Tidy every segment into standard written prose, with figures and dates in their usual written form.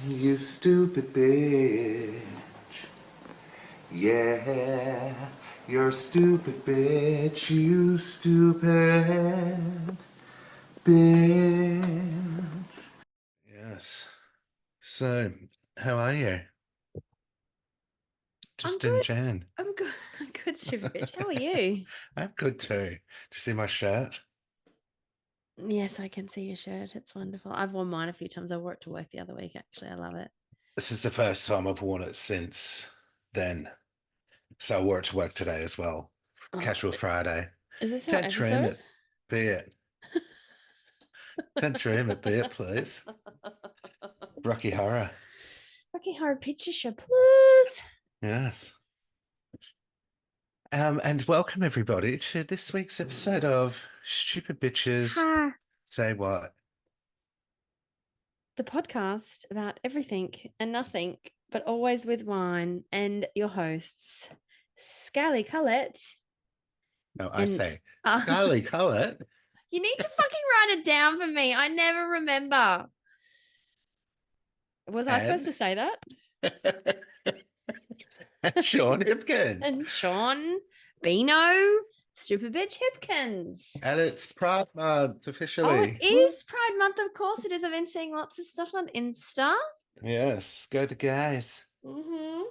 You stupid bitch. Yeah, you're a stupid bitch. You stupid bitch. Yes. So, how are you? I'm Just in good. Jan. I'm good. I'm good, stupid bitch. How are you? I'm good too. Do you see my shirt? Yes, I can see your shirt. It's wonderful. I've worn mine a few times. I wore it to work the other week, actually. I love it. This is the first time I've worn it since then. So I wore it to work today as well. Oh, Casual Friday. is this our Don't trim episode? it. Be it. Don't trim it, be it, please. Rocky Horror. Rocky Horror Picture Show, please. Yes. And welcome everybody to this week's episode of Stupid Bitches Ha. Say What. The podcast about everything and nothing, but always with wine, and your hosts, Scally Collett No, I and say Skyly Collett. you need to fucking write it down for me. I never remember. Was I supposed And to say that? Sean Hipkins. And Sean Beano, Stupid Bitch Hipkins. And it's Pride Month Oh, it officially. Woo. is Pride Month. Of course it is. I've been seeing lots of stuff on Insta. Yes, go the guys. Mm-hmm.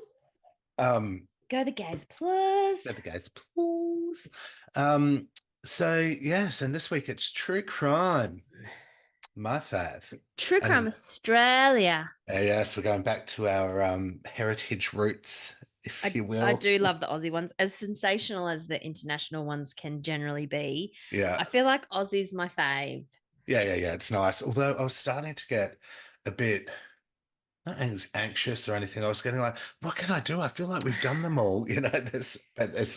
Um, Go the guys, plus. go the guys, please. Um, so yes, and this week it's true crime. My fave. True Crime And Australia. yes, we're going back to our heritage roots, if I, you I will. do love the Aussie ones. As sensational as the international ones can generally be, Yeah. I feel like Aussie's my fave. Yeah. It's nice. Although I was starting to get a bit not anxious or anything. I was getting like, what can I do? I feel like we've done them all. There's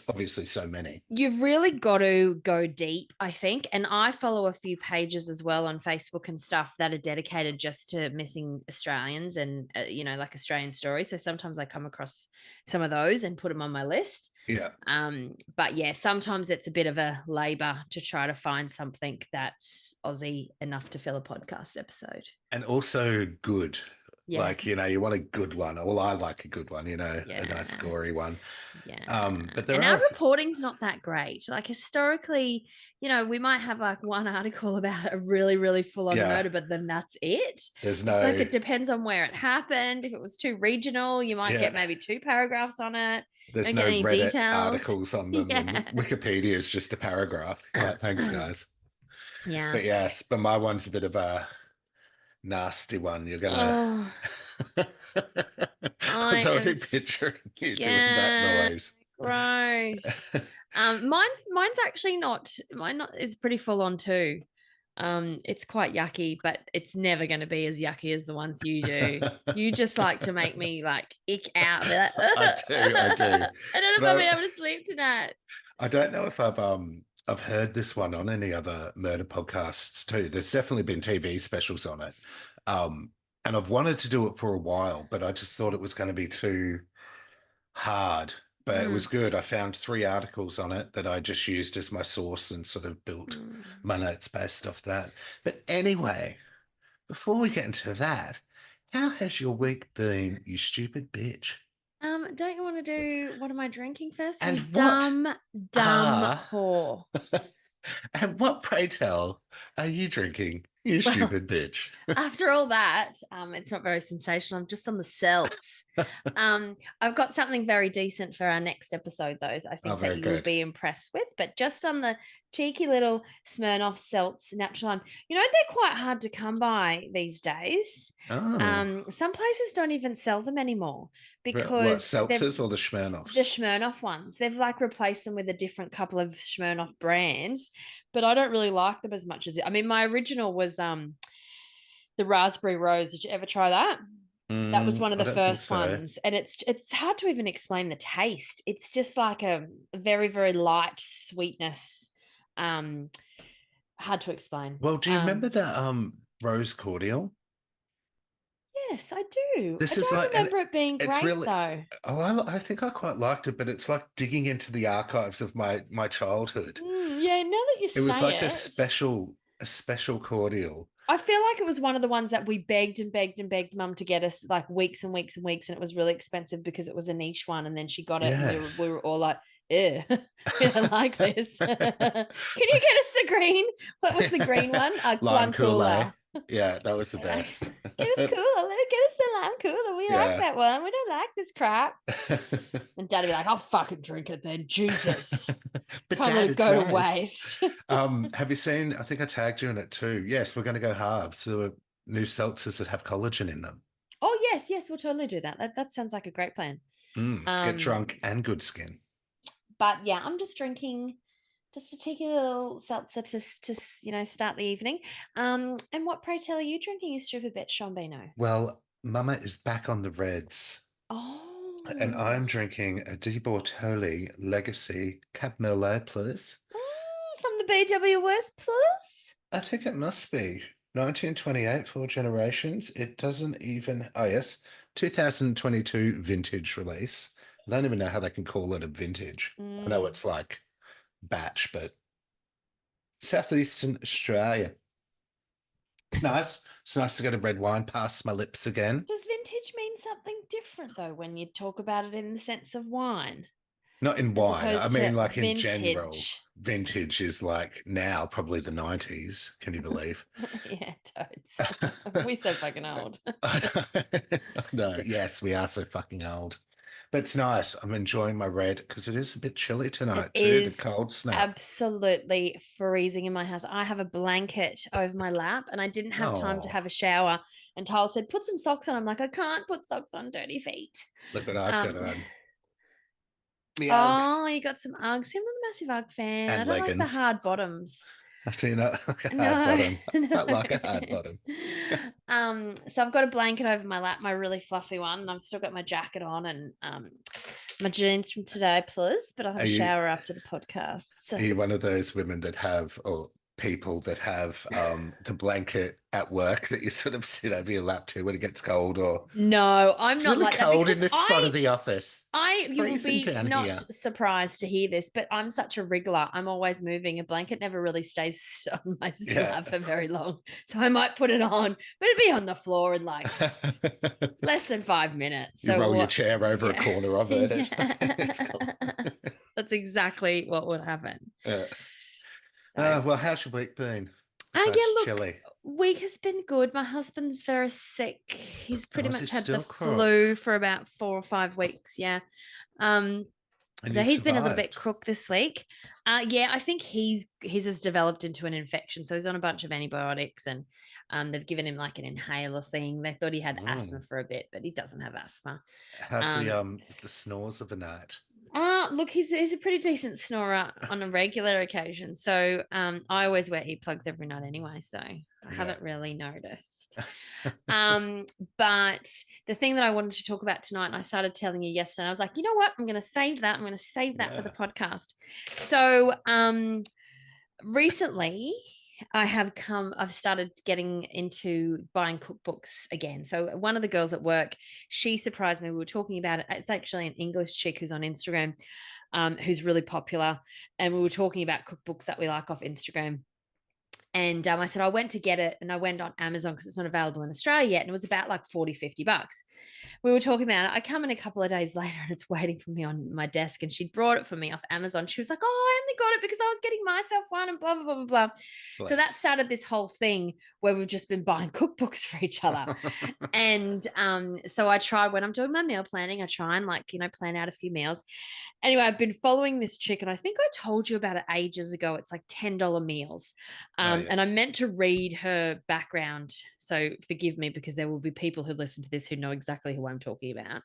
obviously so many. You've really got to go deep, I think. And I follow a few pages as well on Facebook and stuff that are dedicated just to missing Australians and, like Australian stories. So sometimes I come across some of those and put them on my list. Yeah. But yeah, sometimes it's a bit of a labor to try to find something that's Aussie enough to fill a podcast episode. And also good. Yeah. Like, you want a good one. Well, I like a good one, a nice Yeah. gory one. Yeah. But there And are, our reporting's not that great. Like historically, we might have like one article about a really, really full on yeah, murder, but then that's it. there's It's like no, it depends on where it happened. If it was too regional, you might get yeah, maybe two paragraphs on it. there's Don't get no any Reddit details. articles on them, and Yeah. Wikipedia is just a paragraph. You're like, thanks, guys. Yeah. But yes, but my one's a bit of a nasty one. You're gonna. Oh, I I was already am picturing you doing that scared. noise. Gross. Mine's actually not mine not is pretty full on too. It's quite yucky, but it's never going to be as yucky as the ones you do. You just like to make me like ick out. Be like, I do. I don't know if I'll be But able to sleep tonight. I don't know if I've heard this one on any other murder podcasts too. There's definitely been TV specials on it. Um, and I've wanted to do it for a while, but I just thought it was going to be too hard. But it Mm, was good. I found 3 articles on it that I just used as my source and sort of built mm. my notes based off that. But anyway, before we get into that, how has your week been, you stupid bitch? Don't you want to do what am I drinking first? You And what dumb are whore. and what, pray tell, are you drinking, you Well, stupid bitch? after all that, it's not very sensational. I'm just on the celts. I've got something very decent for our next episode, though. I Oh, think that very you'll good. be impressed with. But just on the cheeky little Smirnoff Seltz natural lime, they're quite hard to come by these days. Oh, Some places don't even sell them anymore what, because they've seltzers or the the Smirnoffs? Smirnoff ones. They've like replaced them with a different couple of Smirnoff brands, but I don't really like them as much as it. I mean, my original was the raspberry rose. Did you ever try that? That was one of I the don't think first so. ones, and it's hard to even explain the taste. It's just like a very very light sweetness. Um, hard to explain. Well, do you remember that rose cordial? Yes, I do. I This is don't like, and remember it being it's great really, though. oh, I think I quite liked it, but it's like digging into the archives of my childhood. Yeah, now that you It was like a say it, special. a special cordial. I feel like it was one of the ones that we begged and begged and begged mum to get us like weeks and weeks and weeks, and it was really expensive because it was a niche one. And then she got it, and Yes. we were all like, "Ew, we don't like this." Can you get us the green? What was the green one? Lime One Kool-Aid. cooler. Yeah, that was the Like, best. get us cooler. Get us the lime cooler. We like Yeah. that one. We don't like this crap. And Dad'd be like, "I'll fucking drink it then." Jesus, But can't let Dad, it it's go to Raz. waste. Have you seen, I think I tagged you in it too. Yes, we're going to go halves. So new seltzers that have collagen in them. Oh yes, yes, we'll totally do that. That sounds like a great plan. Get drunk Um, and good skin. but yeah, I'm just drinking just to take a little seltzer to start the evening. And what pray tell are you drinking, you stupid bitch, Shombino? Well, Mama is back on the reds, and I'm Oh, drinking a Di Bortoli Legacy Cab Merlot, please. from the BWS Plus. I think it must be 1928, four generations. It doesn't even, oh yes, 2022 vintage release. I don't even know how they can call it a vintage. I know Mm. it's like batch, but Southeastern Australia. It's nice. It's nice to get a red wine past my lips again. Does vintage mean something different though when you talk about it in the sense of wine, Not in as wine. I opposed mean, to like in general, vintage? vintage is like now probably the 90s. Can you believe? Yeah, totes. We're so fucking old. I know. Yes, we are so fucking old. But it's nice. I'm enjoying my red because it is a bit chilly It tonight too, the is cold snap. absolutely freezing in my house. I have a blanket over my lap and I didn't have time to Oh, have a shower. And Tyler said, put some socks on. I'm like, I can't put socks on dirty feet. look what I've got Um, on. Me Uggs oh, you got some Uggs. I'm not a massive Ugg fan. I and don't like the leggings. hard bottoms. I do not like a hard No, bottom. no. I like a hard bottom. So I've got a blanket over my lap, my really fluffy one, and I've still got my jacket on and my jeans from today, plus. But I'll have Are a you shower after the podcast. are So. you one of those women that have or people that have the blanket at work that you sort of sit over your lap to when it gets cold or No, I'm it's not really like that cold in because this spot of the office. It's you will freezing be down not here. surprised to hear this, but I'm such a wriggler. I'm always moving. A blanket never really stays on my Yeah. slab for very long. So I might put it on, but it'd be on the floor in like less than 5 minutes. You So roll your what? chair over a Yeah. corner of it. It's cool. Yeah. That's exactly what would happen. Yeah. So Well, how's your week been yeah, besides look, chilly? week has been good. My husband's very sick. He's pretty Oh, is he much had the still crook? flu for about 4 or 5 weeks. Yeah. Um, And so you've he's been a little bit survived. crook this week. Yeah, I think his has developed into an infection. So he's on a bunch of antibiotics, and they've given him like an inhaler thing. They thought he had asthma Mm. for a bit, but he doesn't have asthma. How's Um, the snores of a night? look, he's a pretty decent snorer on a regular occasion. So I always wear earplugs every night anyway, so I Yeah. haven't really noticed. Um, but the thing that I wanted to talk about tonight, and I started telling you yesterday, I was like, you know what? I'm going to save that. I'm going to save that for the Yeah. podcast. So recently I've started getting into buying cookbooks again. So one of the girls at work, she surprised me. We were talking about it. It's actually an English chick who's on Instagram, who's really popular. And we were talking about cookbooks that we like off Instagram. And I said, I went to get it and I went on Amazon because it's not available in Australia yet. And it was about like 40, $50. We were talking about it. I come in a couple of days later and it's waiting for me on my desk. And she'd brought it for me off Amazon. She was like, oh, I only got it because I was getting myself one and blah, blah, blah, blah, blah. So that Bless. started this whole thing where we've just been buying cookbooks for each other. And so I tried when I'm doing my meal planning, I try and plan out a few meals. Anyway, I've been following this chick, and I think I told you about it ages ago. It's like $10 meals. Oh, yeah. And I meant to read her background. So forgive me because there will be people who listen to this who know exactly who I'm talking about.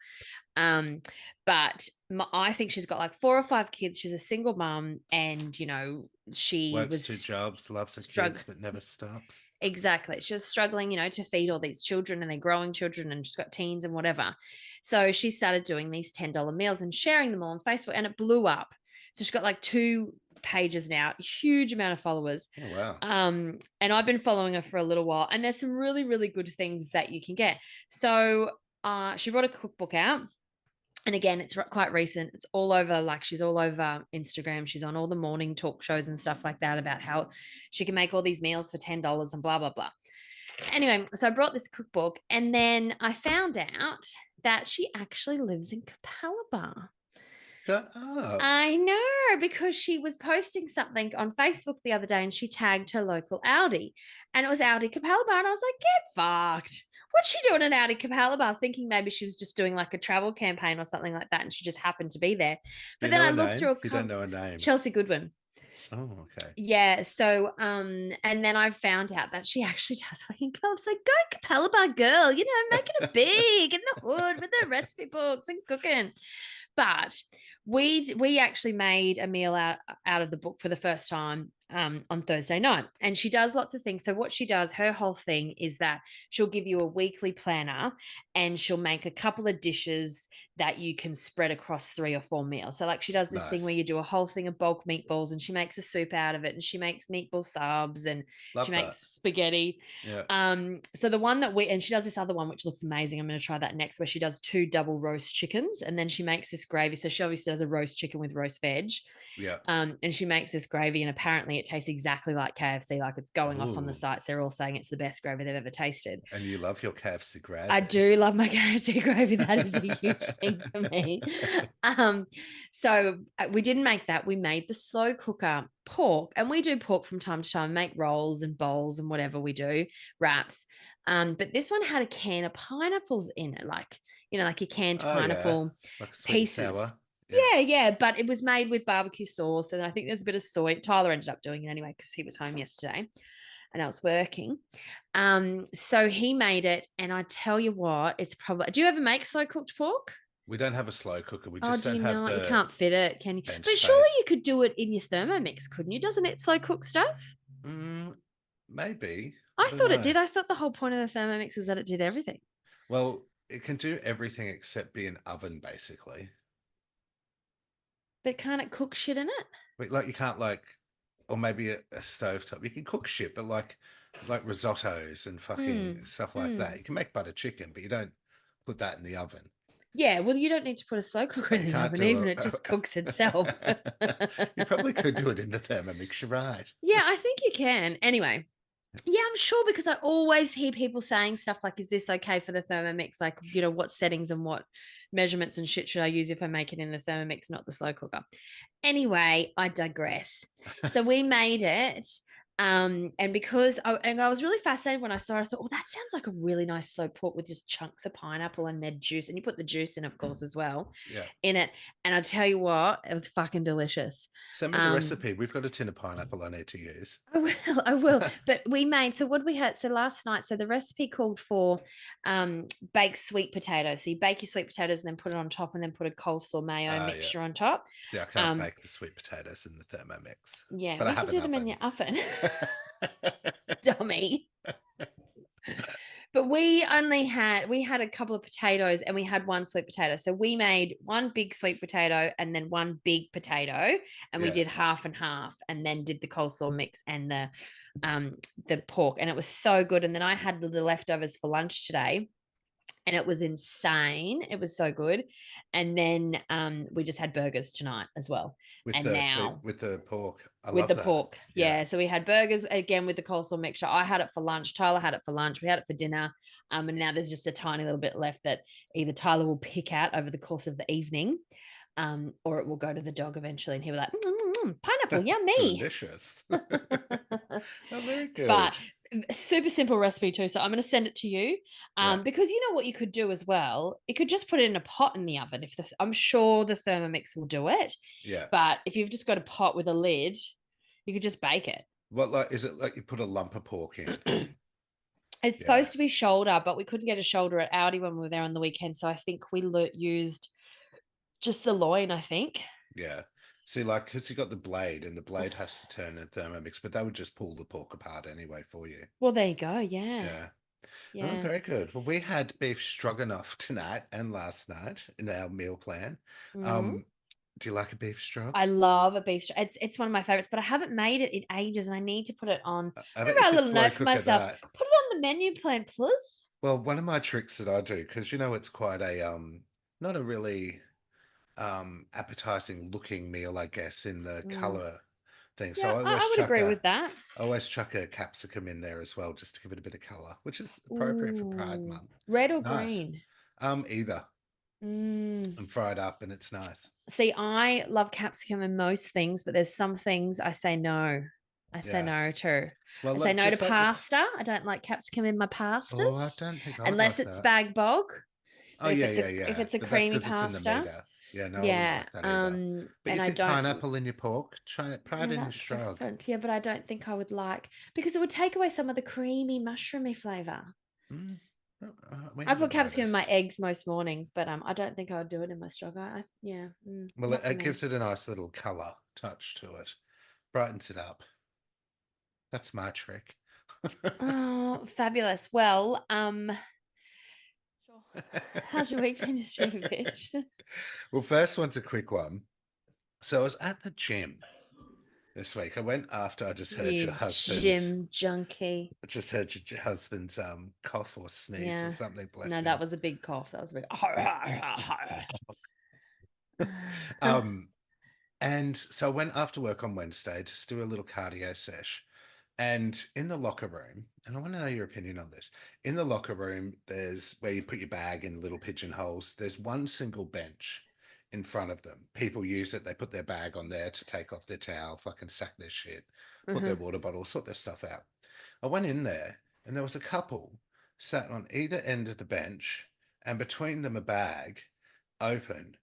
But I think she's got like 4 or 5 kids. She's a single mom, and she Works two was jobs, loves her kids, struggling. but never stops. Exactly. She was struggling, to feed all these children, and they're growing children, and she's got teens and whatever. So she started doing these $10 meals and sharing them all on Facebook, and it blew up. So she's got like 2 pages now, huge amount of followers. Oh, wow. And I've been following her for a little while, and there's some really, really good things that you can get. So she brought a cookbook out. And again, it's quite recent. It's all over, like she's all over Instagram. She's on all the morning talk shows and stuff like that about how she can make all these meals for $10 and blah, blah, blah. Anyway, so I brought this cookbook and then I found out that she actually lives in Capalaba. Shut up. I know, because she was posting something on Facebook the other day and she tagged her local Audi and it was Audi Capalaba. And I was like, get fucked. What's she doing at Audi Capalaba? Thinking maybe she was just doing like a travel campaign or something like that and she just happened to be there. Do But you then know I a looked name? through You don't know a name. Chelsea Goodwin. Oh, okay. Yeah. So, and then I found out that she actually does fucking Capalaba. I was like, go Capalaba, girl, you know, making it big in the hood with the recipe books and cooking. But we actually made a meal out of the book for the first time on Thursday night. And she does lots of things. So what she does, her whole thing is that she'll give you a weekly planner and she'll make a couple of dishes that you can spread across 3 or 4 meals. So like she does this thing where Nice. you do a whole thing of bulk meatballs and she makes a soup out of it and she makes meatball subs and she Love makes that. spaghetti. Yeah. So the one that and she does this other one which looks amazing. I'm going to try that next, where she does 2 double roast chickens and then she makes this gravy. So she obviously does a roast chicken with roast veg. Yeah. And she makes this gravy and apparently it tastes exactly like KFC. Like it's going off on the Ooh. sites. They're all saying it's the best gravy they've ever tasted. And you love your KFC I gravy. do love my KFC gravy. That is a huge thing for me. So we didn't make that. We made the slow cooker pork, and we do pork from time to time, make rolls and bowls and whatever we do, wraps. But this one had a can of pineapples in it, like, you know, like your canned Oh, yeah. pineapple Like sweet and pieces. sour. Yeah. Yeah, but it was made with barbecue sauce, and I think there's a bit of soy. Tyler ended up doing it anyway because he was home yesterday and I was working. So he made it, and I tell you what, it's probably. Do you ever make slow cooked pork? We don't have a slow cooker. We Oh, just do don't you have not? You the can't fit it, can you? bench But surely space. you could do it in your Thermomix, couldn't you? Doesn't it slow cook stuff? Maybe. I I don't thought it know. did. I thought the whole point of the Thermomix was that it did everything. Well, it can do everything except be an oven, basically. But can't it cook shit in it? Like you can't or maybe a stovetop. You can cook shit, but like risottos and fucking stuff like that. You can make butter chicken, but you don't put that in the oven. Yeah, well, you don't need to put a slow cooker But in you the can't oven, do even it just cooks itself. you probably could do it in the Thermomix, you're right. Yeah, I think you can. Anyway, yeah, I'm sure because I always hear people saying stuff like, is this okay for the Thermomix? Like, you know, what settings and what measurements and shit should I use if I make it in the Thermomix, not the slow cooker? Anyway, I digress. So we made it. And because I was really fascinated when I saw it, I thought, well, that sounds like a really nice slow pork with just chunks of pineapple and their juice. And you put the juice in, of course, as well Yeah. in it. And I tell you what, it was fucking delicious. Send me the recipe. We've got a tin of pineapple I need to use. I will. But we made, so what we had, so last night, so the recipe called for baked sweet potatoes. So you bake your sweet potatoes and then put it on top and then put a coleslaw mayo Yeah. mixture on top. See, I can't bake the sweet potatoes in the Thermomix. Yeah, But I we have could an do them in oven. your oven. Dummy. But we had a couple of potatoes and we had one sweet potato. So we made one big sweet potato and then one big potato, and we Yeah. did half and half, and then did the coleslaw mix and the pork, and it was so good. And then I had the leftovers for lunch today, and it was insane. It was so good. And then we just had burgers tonight as well. With And the now with the pork. I with love the that. pork. Yeah. So we had burgers again with the coleslaw mixture. I had it for lunch. Tyler had it for lunch. We had it for dinner. And now there's just a tiny little bit left that either Tyler will pick out over the course of the evening, or it will go to the dog eventually. And he'll be like, pineapple, yummy. Delicious. Oh, very good. But super simple recipe too. So I'm going to send it to you, because you know what you could do as well. You could just put it in a pot in the oven. I'm sure the Thermomix will do it. Yeah. But if you've just got a pot with a lid, you could just bake it. What is it like? You put a lump of pork in. It's supposed to be shoulder, but we couldn't get a shoulder at Audi when we were there on the weekend. So I think we used just the loin, I think. Yeah. See, because you got the blade, and the blade has to turn in Thermomix, but they would just pull the pork apart anyway for you. Well, there you go. Yeah. Yeah. Yeah. Oh, very good. Well, we had beef stroganoff tonight and last night in our meal plan. Mm-hmm. Do you like a beef strog? I love a beef. It's one of my favorites, but I haven't made it in ages, and I need to put it on. I bet Remember you a could little slow note for cook myself. that. Put it on the menu plan, please. Well, one of my tricks that I do, because it's quite a not a really appetizing looking meal, I guess, in the Mm. color thing. So Yeah, I would agree with that. I always chuck a capsicum in there as well, just to give it a bit of color, which is appropriate for Pride Ooh, Month. red It's or nice. green? Either. Mm. And fry it up, and it's nice. See, I love capsicum in most things, but there's some things I say no. I say Yeah. no to. Well, I say no to just like the. pasta. I don't like capsicum in my Oh, I pastas don't think I'd unless like it's that. spag bog. Oh But if yeah, it's yeah, a if yeah. it's a But that's creamy because it's in the pasta, meter. Yeah, no, I wouldn't yeah. like that either. But And you I dip don't. pineapple in your pork. Try it Yeah, in your that's strog. different. Yeah, but I don't think I would like because it would take away some of the creamy mushroomy flavor. Mm. We I need to put buy capsicum in my this. eggs most mornings, but I don't think I would do it in my strog. Yeah, Well, not for it me. gives it a nice little color touch to it, brightens it up. That's my trick. Oh, fabulous. Well, sure. How's your week been, stupid bitch? Well, first one's a quick one. So I was at the gym this week. I went after I just heard your You husband's gym junkie. I just heard your husband's cough or sneeze or Yeah. something, bless No, that him. was a big cough. That was a big. Um and so I went after work on Wednesday just do a little cardio sesh. And in the locker room, and I want to know your opinion on this. In the locker room, there's where you put your bag in little pigeonholes. There's one single bench in front of them. People use it. They put their bag on there to take off their towel, fucking sack their shit, put their Mhm. water bottle, sort their stuff out. I went in there and there was a couple sat on either end of the bench and between them a bag open.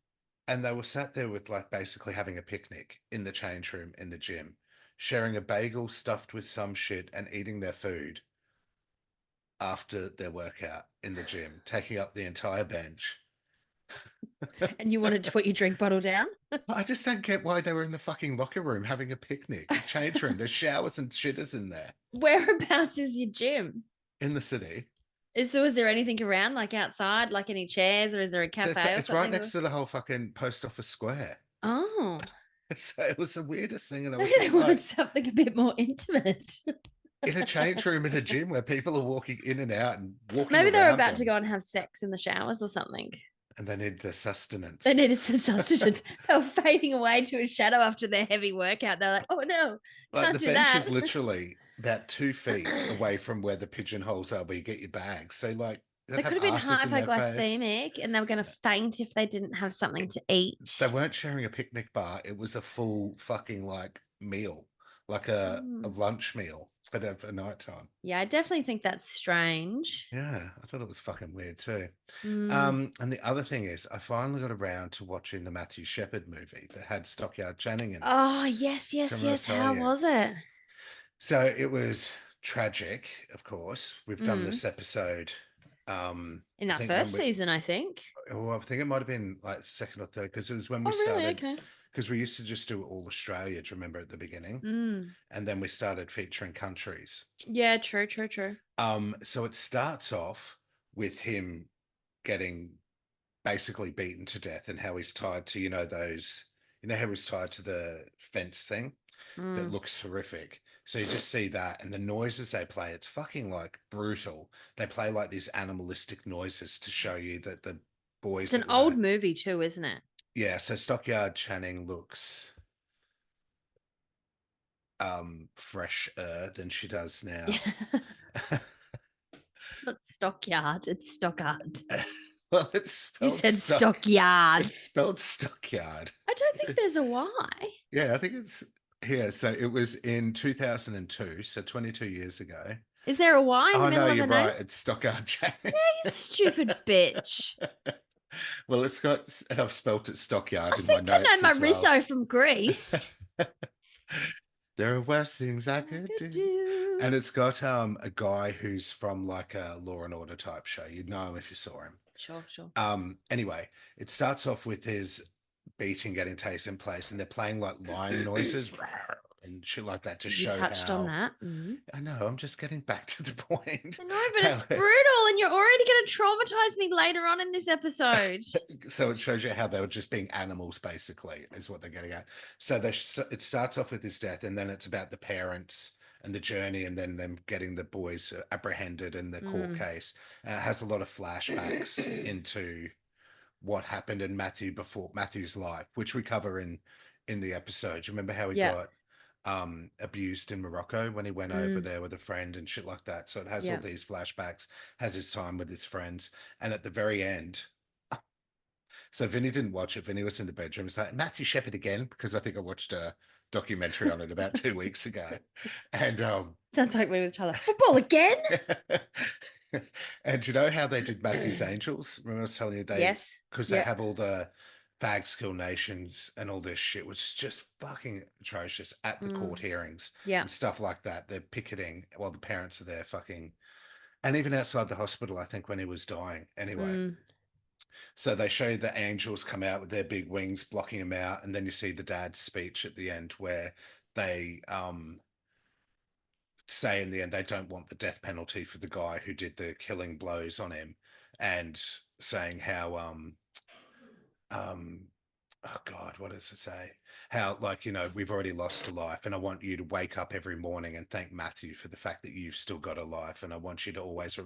And they were sat there with like basically having a picnic in the change room in the gym, sharing a bagel stuffed with some shit and eating their food after their workout in the gym, taking up the entire bench. And you wanted to put your drink bottle down? I just don't get why they were in the fucking locker room having a picnic. A change room. There's showers and shitters in there Whereabouts is your gym? in the city. Was there anything around, like outside, like any chairs, or is there a cafe or It's right something? next to the whole fucking post office square. Oh, So it was the weirdest thing. And I was maybe they just wanted like, something a bit more intimate. in a change room in a gym where people are walking in and out and walking Maybe they were around about to them go and have sex in the showers or something. and they need the They sustenance. needed some sausages. They were fading away to a shadow after their heavy workout. They're like, oh no, Like can't the do bench that. is literally about 2 feet away from where the pigeonholes are where you get your bags. So like they'd They could have have been asses in their face. hypoglycemic and they were going to faint if they didn't have something to They eat. weren't sharing a picnic bar. It was a full fucking like meal, like a Mm. lunch meal, but at nighttime. Yeah, I definitely think that's strange. Yeah, I thought it was fucking weird too. Mm. And the other thing is, I finally got around to watching the Matthew Shepard movie that had Stockyard Channing in it. Oh, yes, Do you yes, remember yes. telling How you? was it? So it was tragic, of course. We've done Mm. this episode. In I that think when first we, season, I think. oh, I think it might have been like second or third because it was when Oh, we really? started. Okay. Because we used to just do all Australia, do you remember at the beginning? Mm. And then we started featuring countries. Yeah, true, true, true. So it starts off with him getting basically beaten to death and how he's tied to, how he's tied to the fence thing that Mm. looks horrific. So you just see that and the noises they play, it's fucking like brutal. They play like these animalistic noises to show you that the boys It's an that old were, movie, too, isn't it? yeah, so Stockyard Channing looks fresher than she does Yeah. now. It's not Stockyard, it's Stockard. Well, You said Stockyard. It's spelled Stockyard. I don't think there's a Y. Yeah, I think it's here. So it was in 2002, so 22 years ago. Is there a Y in the Oh no, middle of you're the name? right. It's Stockyard Channing. You stupid bitch. Well, I've spelt it Stockyard I in my think I know notes my as well. Risso from Greece. There are worse things I I could could do. do. And it's got a guy who's from like a Law and Order type show. You'd know him if you saw him. Sure, sure. Anyway, it starts off with his beating getting taken place, and they're playing like lion noises and shit like that to You show touched on how. that. Mm. I know, I'm just getting back to the point. I know, but How it's brutal, and you're already going to traumatize me later on in this episode. so it shows you how they were just being animals, basically, is what they're getting at. So it starts off with his death, and then it's about the parents and the journey, and then them getting the boys apprehended in the court Mm. case. And it has a lot of flashbacks into what happened in Matthew's life, which we cover in the episode. Do you remember how he Yeah. got abused in Morocco when he went over Mm, there with a friend and shit like that? So it has all yeah. these flashbacks, has his time with his friends, and at the very end, so Vinny didn't watch it. Vinny was in the bedroom. It's like Matthew Shepard again, because I think I watched a documentary on it about 2 weeks ago. And Sounds like me with Charlotte. Football again? and you know how they did Matthew's Angels? Remember I was telling you Yes. because they Yeah. have all the Fags Kill Nations and all this shit, which is just fucking atrocious at the court Mm, hearings yeah. and stuff like that. They're picketing while the parents are there fucking, and even outside the hospital, I think when he was dying. Anyway, Mm. so they show the angels come out with their big wings blocking him out, and then you see the dad's speech at the end where they say in the end they don't want the death penalty for the guy who did the killing blows on him, and saying how um oh god, what does it say, how, like, we've already lost a life, and I want you to wake up every morning and thank Matthew for the fact that you've still got a life, and I want you to always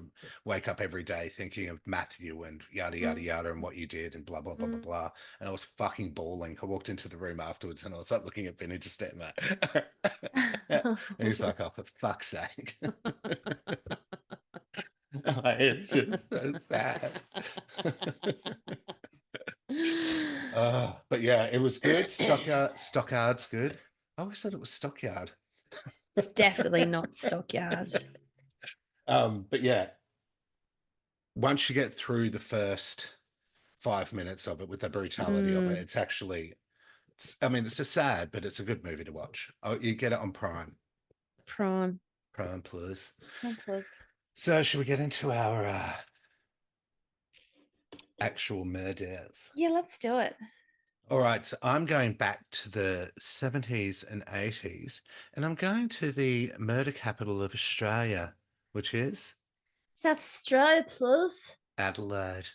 wake up every day thinking of Matthew and yada yada Mm. yada and what you did and blah blah blah blah Mm. blah. And I was fucking bawling. I walked into the room afterwards and I was like looking at Vinny just standing there. And he's like, oh, for fuck's sake. It's just so sad. But yeah, it was good. Stockard's good. I always thought it was Stockyard. It's definitely not Stockyard. But yeah, once you get through the first 5 minutes of it with the brutality of it, Mm, it's actually, I mean, it's a sad, but it's a good movie to watch. Oh, you get it on Prime. Prime Plus. Prime Plus. So, should we get into our actual murders? Yeah, let's do it. All right, so I'm going back to the 70s and 80s, and I'm going to the murder capital of Australia, which is South Australia Plus. Adelaide.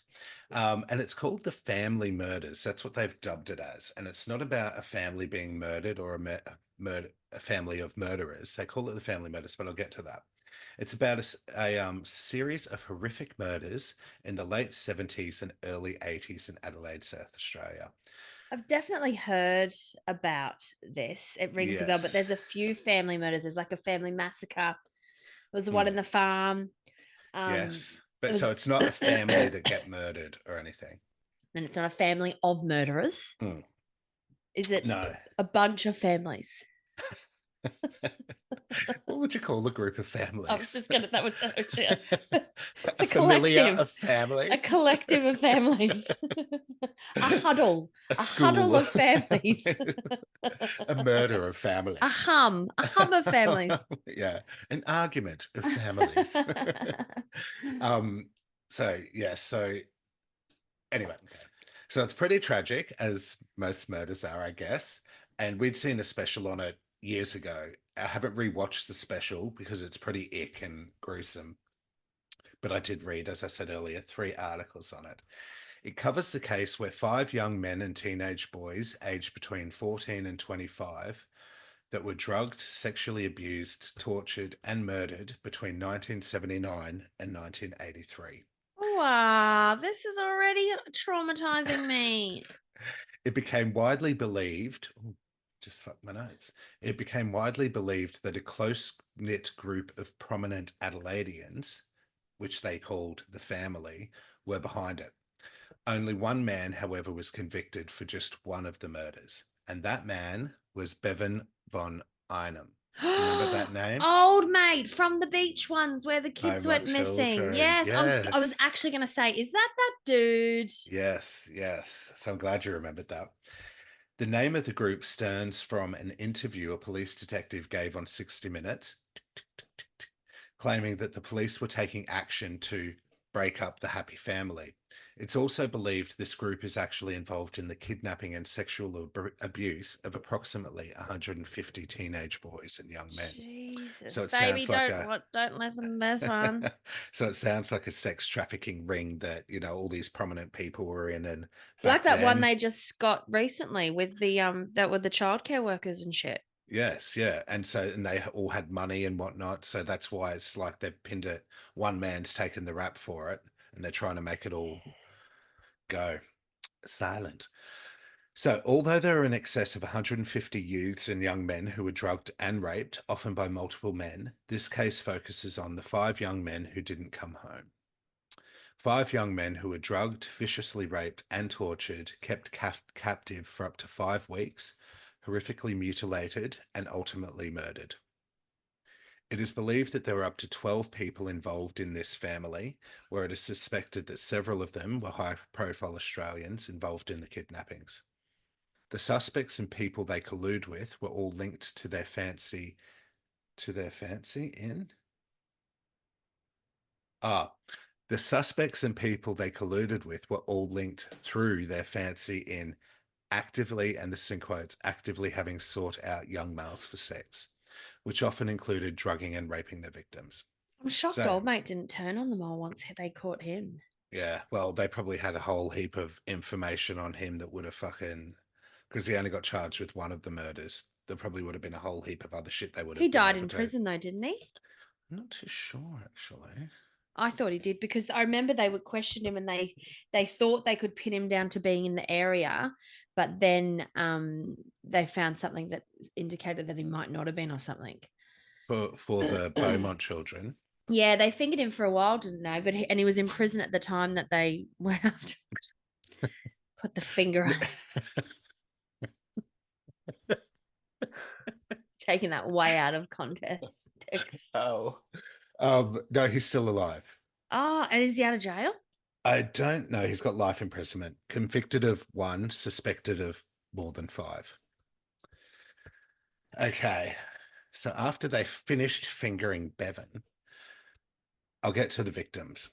And it's called the family murders. That's what they've dubbed it as. And it's not about a family being murdered or a family of murderers. They call it the family murders, but I'll get to that. It's about a series of horrific murders in the late 70s and early 80s in Adelaide, South Australia. I've definitely heard about this. It rings a bell, but Yes. there's a few family murders. There's like a family massacre. There was one Mm, in the farm. yes. It But was, so it's not a family that get murdered or anything. and it's not a family of murderers. Mm, Is it no. a bunch of families? What would you call a group of I was families? just gonna. That was actually it's A a familiar collective. of families? A collective of families. A huddle. A A huddle school. of families. A murder of families. A hum. A hum of families. Yeah, an argument of families. um, so yeah, so anyway, so it's pretty tragic, as most murders are, I guess. And we'd seen a special on it years ago. I haven't rewatched the special because it's pretty ick and gruesome. But I did read, as I said earlier, 3 articles on it. It covers the case where 5 young men and teenage boys aged between 14 and 25 that were drugged, sexually abused, tortured, and murdered between 1979 and 1983. Wow, this is already traumatizing me. It became widely believed, ooh, just fuck my notes. It became widely believed that a close knit group of prominent Adelaideans, which they called the family, were behind it. Only one man, however, was convicted for just one of the murders, and that man was Bevan von Einem. Do you remember that name? Old mate from the beach ones where the No kids More went missing. Children. Yes, I was Yes. actually going to say, is that dude? Yes, yes. So I'm glad you remembered that. The name of the group stems from an interview a police detective gave on 60 Minutes, claiming that the police were taking action to break up the happy family. It's also believed this group is actually involved in the kidnapping and sexual abuse of approximately 150 teenage boys and young men. So Jesus, it baby, sounds like a don't listen to this one. so it sounds like a sex trafficking ring that, all these prominent people were in. And Like back that one then, they just got recently with the that were the childcare workers and shit. yes, yeah. And they all had money and whatnot. So that's why it's like they've pinned it. One man's taken the rap for it and they're trying to make it all go. silent. So, although there are in excess of 150 youths and young men who were drugged and raped, often by multiple men, this case focuses on the 5 young men who didn't come home. 5 young men who were drugged, viciously raped, and tortured, kept captive for up to 5 weeks, horrifically mutilated, and ultimately murdered. It is believed that there were up to 12 people involved in this family, where it is suspected that several of them were high-profile Australians involved in the kidnappings. The suspects and people they collude with were all linked to their fancy in the suspects and people they colluded with were all linked through their fancy in actively, and this in quotes, actively having sought out young males for sex, which often included drugging and raping their victims. I'm shocked So, old mate didn't turn on them all once they caught him. yeah, well, they probably had a whole heap of information on him that would have fucking, because he only got charged with one of the murders. There probably would have been a whole heap of other shit they would He have been died able in to. prison though, didn't he? I'm not too sure, actually. I thought he did because I remember they would question him and they thought they could pin him down to being in the area, but then they found something that indicated that he might not have been or something. For the Beaumont children. Yeah, they fingered him for a while, didn't they? But he was in prison at the time that they went up to put the finger on, taking that way out of context. Oh, no, he's still alive. Oh, and is he out of jail? I don't know. He's got life imprisonment, convicted of 1, suspected of more than 5. Okay, so after they finished fingering Bevan, I'll get to the victims.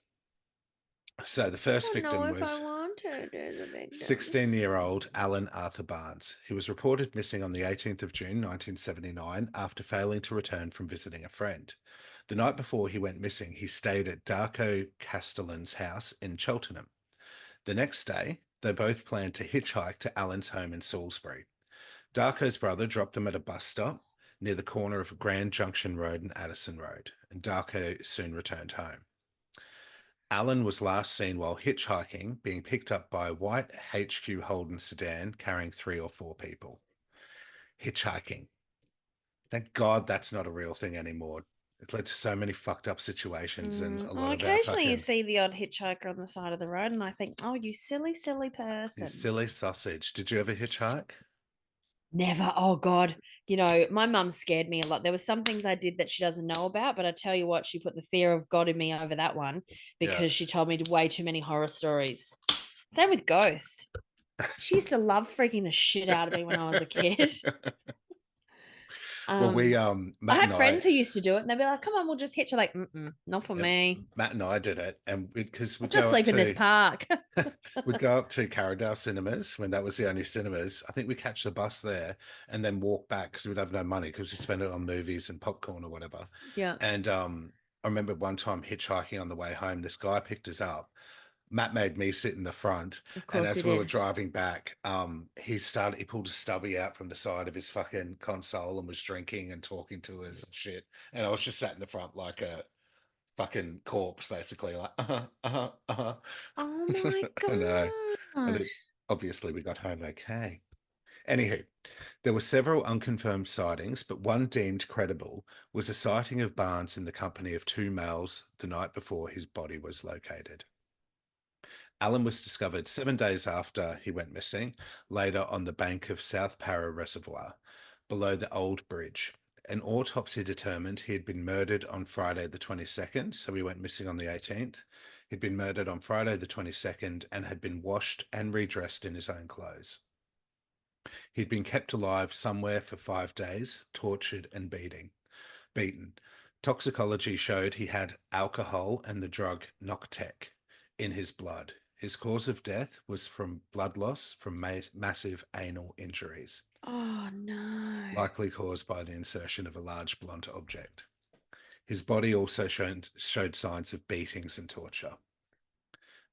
So the first I don't know victim if I was want to do the victim. 16-year-old Alan Arthur Barnes. He was reported missing on the 18th of June 1979 after failing to return from visiting a friend. The night before he went missing, he stayed at Darko Castellan's house in Cheltenham. The next day, they both planned to hitchhike to Alan's home in Salisbury. Darko's brother dropped them at a bus stop near the corner of Grand Junction Road and Addison Road, and Darko soon returned home. Alan was last seen while hitchhiking, being picked up by a white HQ Holden sedan carrying 3 or 4 people. Hitchhiking. Thank God that's not a real thing anymore. It led to so many fucked up situations, and a lot Well, of our occasionally you fucking, see the odd hitchhiker on the side of the road, and I think, oh, you silly, silly you person. silly sausage. Did you ever hitchhike? Never. Oh God. My mum scared me a lot. There were some things I did that she doesn't know about, but I tell you what, she put the fear of God in me over that one Yeah. because she told me way too many horror stories. Same with ghosts. She used to love freaking the shit out of me when I was a kid. Well, we I Matt had and I friends who used to do it, and they'd be like, "Come on, we'll just hitch." Like, not for yeah, me. Matt and I did it, and because I'll we'd just go up sleep in this to park. we'd go up to Carradale Cinemas when that was the only cinemas. I think we catch the bus there and then walk back because we'd have no money because we spent it on movies and popcorn or whatever. Yeah, And I remember one time hitchhiking on the way home. This guy picked us up. Matt made me sit in the front, of and course he as we were did. driving back, he pulled a stubby out from the side of his fucking console and was drinking and talking to us and shit. And I was just sat in the front like a fucking corpse, basically, like Oh my I know. And it, gosh. obviously we got home okay. Anywho, there were several unconfirmed sightings, but one deemed credible was a sighting of Barnes in the company of 2 males the night before his body was located. Alan was discovered 7 days after he went missing, later on the bank of South Para Reservoir, below the old bridge. An autopsy determined he had been murdered on Friday the 22nd, so he went missing on the 18th. He'd been murdered on Friday the 22nd and had been washed and redressed in his own clothes. He'd been kept alive somewhere for 5 days, tortured and beaten. Toxicology showed he had alcohol and the drug Noctec in his blood. His cause of death was from blood loss from massive anal injuries, Oh no. likely caused by the insertion of a large blunt object. His body also showed signs of beatings and torture.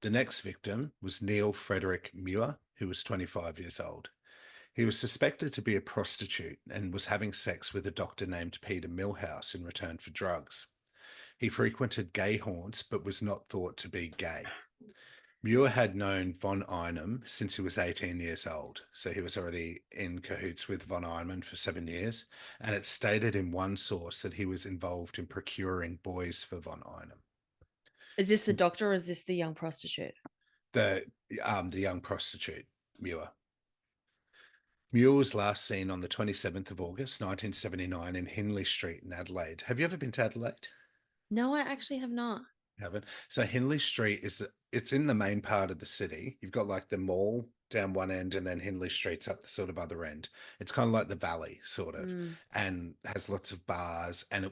The next victim was Neil Frederick Muir, who was 25 years old. He was suspected to be a prostitute and was having sex with a doctor named Peter Millhouse in return for drugs. He frequented gay haunts but was not thought to be gay. Muir had known von Einem since he was 18 years old, so he was already in cahoots with von Einem for 7 years, and it stated in one source that he was involved in procuring boys for von Einem. Is this the doctor or is this the young prostitute? The young prostitute, Muir. Muir was last seen on the 27th of August, 1979 in Hindley Street in Adelaide. Have you ever been to Adelaide? No, I actually have not. Haven't. So Hindley Street it's in the main part of the city. You've got like the mall down one end and then Hindley Street's up the sort of other end. It's kind of like the valley, sort of, Mm. and has lots of bars and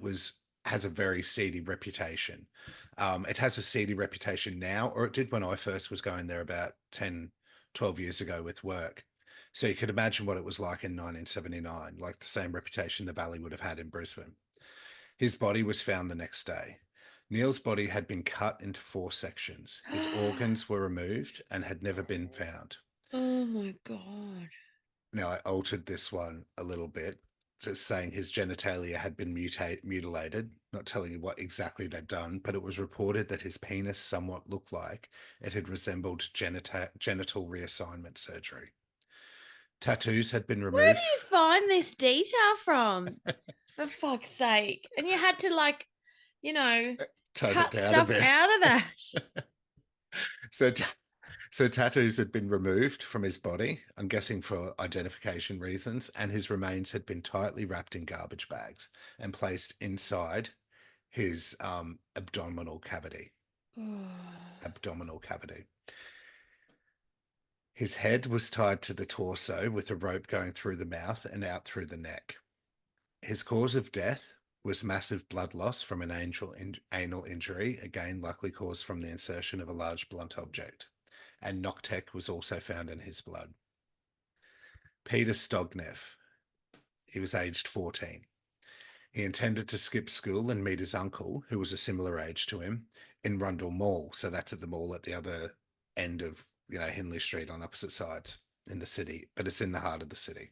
has a very seedy reputation. It has a seedy reputation now, or it did when I first was going there about 10, 12 years ago with work. So you could imagine what it was like in 1979, like the same reputation the valley would have had in Brisbane. His body was found the next day. Neil's body had been cut into 4 sections. His organs were removed and had never been found. Oh my God. Now, I altered this one a little bit, just saying his genitalia had been mutilated, not telling you what exactly they'd done, but it was reported that his penis somewhat looked like it had resembled genital reassignment surgery. Tattoos had been Where do removed. you find this detail from? For fuck's sake. And you had to, like, you know, Tone it cut down a stuff bit. out of that. So, so tattoos had been removed from his body, I'm guessing for identification reasons, and his remains had been tightly wrapped in garbage bags and placed inside his abdominal cavity. Abdominal cavity. His head was tied to the torso with a rope going through the mouth and out through the neck. His cause of death was massive blood loss from an anal injury, again likely caused from the insertion of a large blunt object. And Noctec was also found in his blood. Peter Stogneff, he was aged 14. He intended to skip school and meet his uncle, who was a similar age to him, in Rundle Mall. So that's at the mall at the other end of, Hindley Street on opposite sides in the city, but it's in the heart of the city.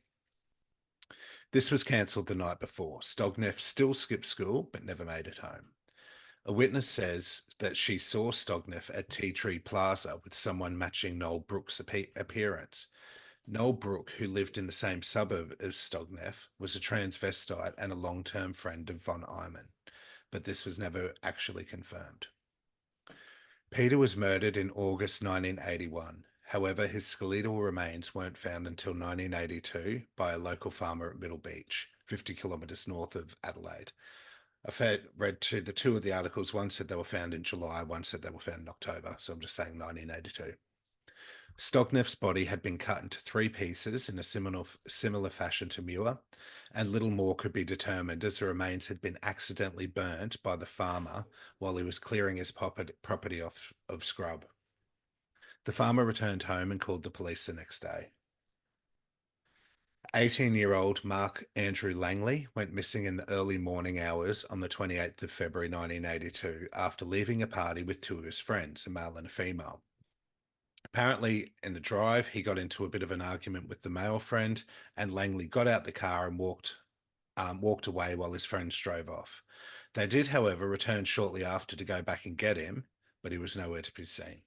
This was cancelled the night before. Stogneff still skipped school, but never made it home. A witness says that she saw Stogneff at Tea Tree Plaza with someone matching Noel Brooks' appearance. Noel Brook, who lived in the same suburb as Stogneff, was a transvestite and a long-term friend of von Eyman, but this was never actually confirmed. Peter was murdered in August 1981. However, his skeletal remains weren't found until 1982 by a local farmer at Middle Beach, 50 kilometres north of Adelaide. I read the two of the articles. One said they were found in July, one said they were found in October. So I'm just saying 1982. Stogneff's body had been cut into 3 pieces in a similar fashion to Muir, and little more could be determined as the remains had been accidentally burnt by the farmer while he was clearing his property off of scrub. The farmer returned home and called the police the next day. 18-year-old Mark Andrew Langley went missing in the early morning hours on the 28th of February 1982 after leaving a party with 2 of his friends, a male and a female. Apparently, in the drive, he got into a bit of an argument with the male friend, and Langley got out the car and walked away while his friends drove off. They did, however, return shortly after to go back and get him, but he was nowhere to be seen.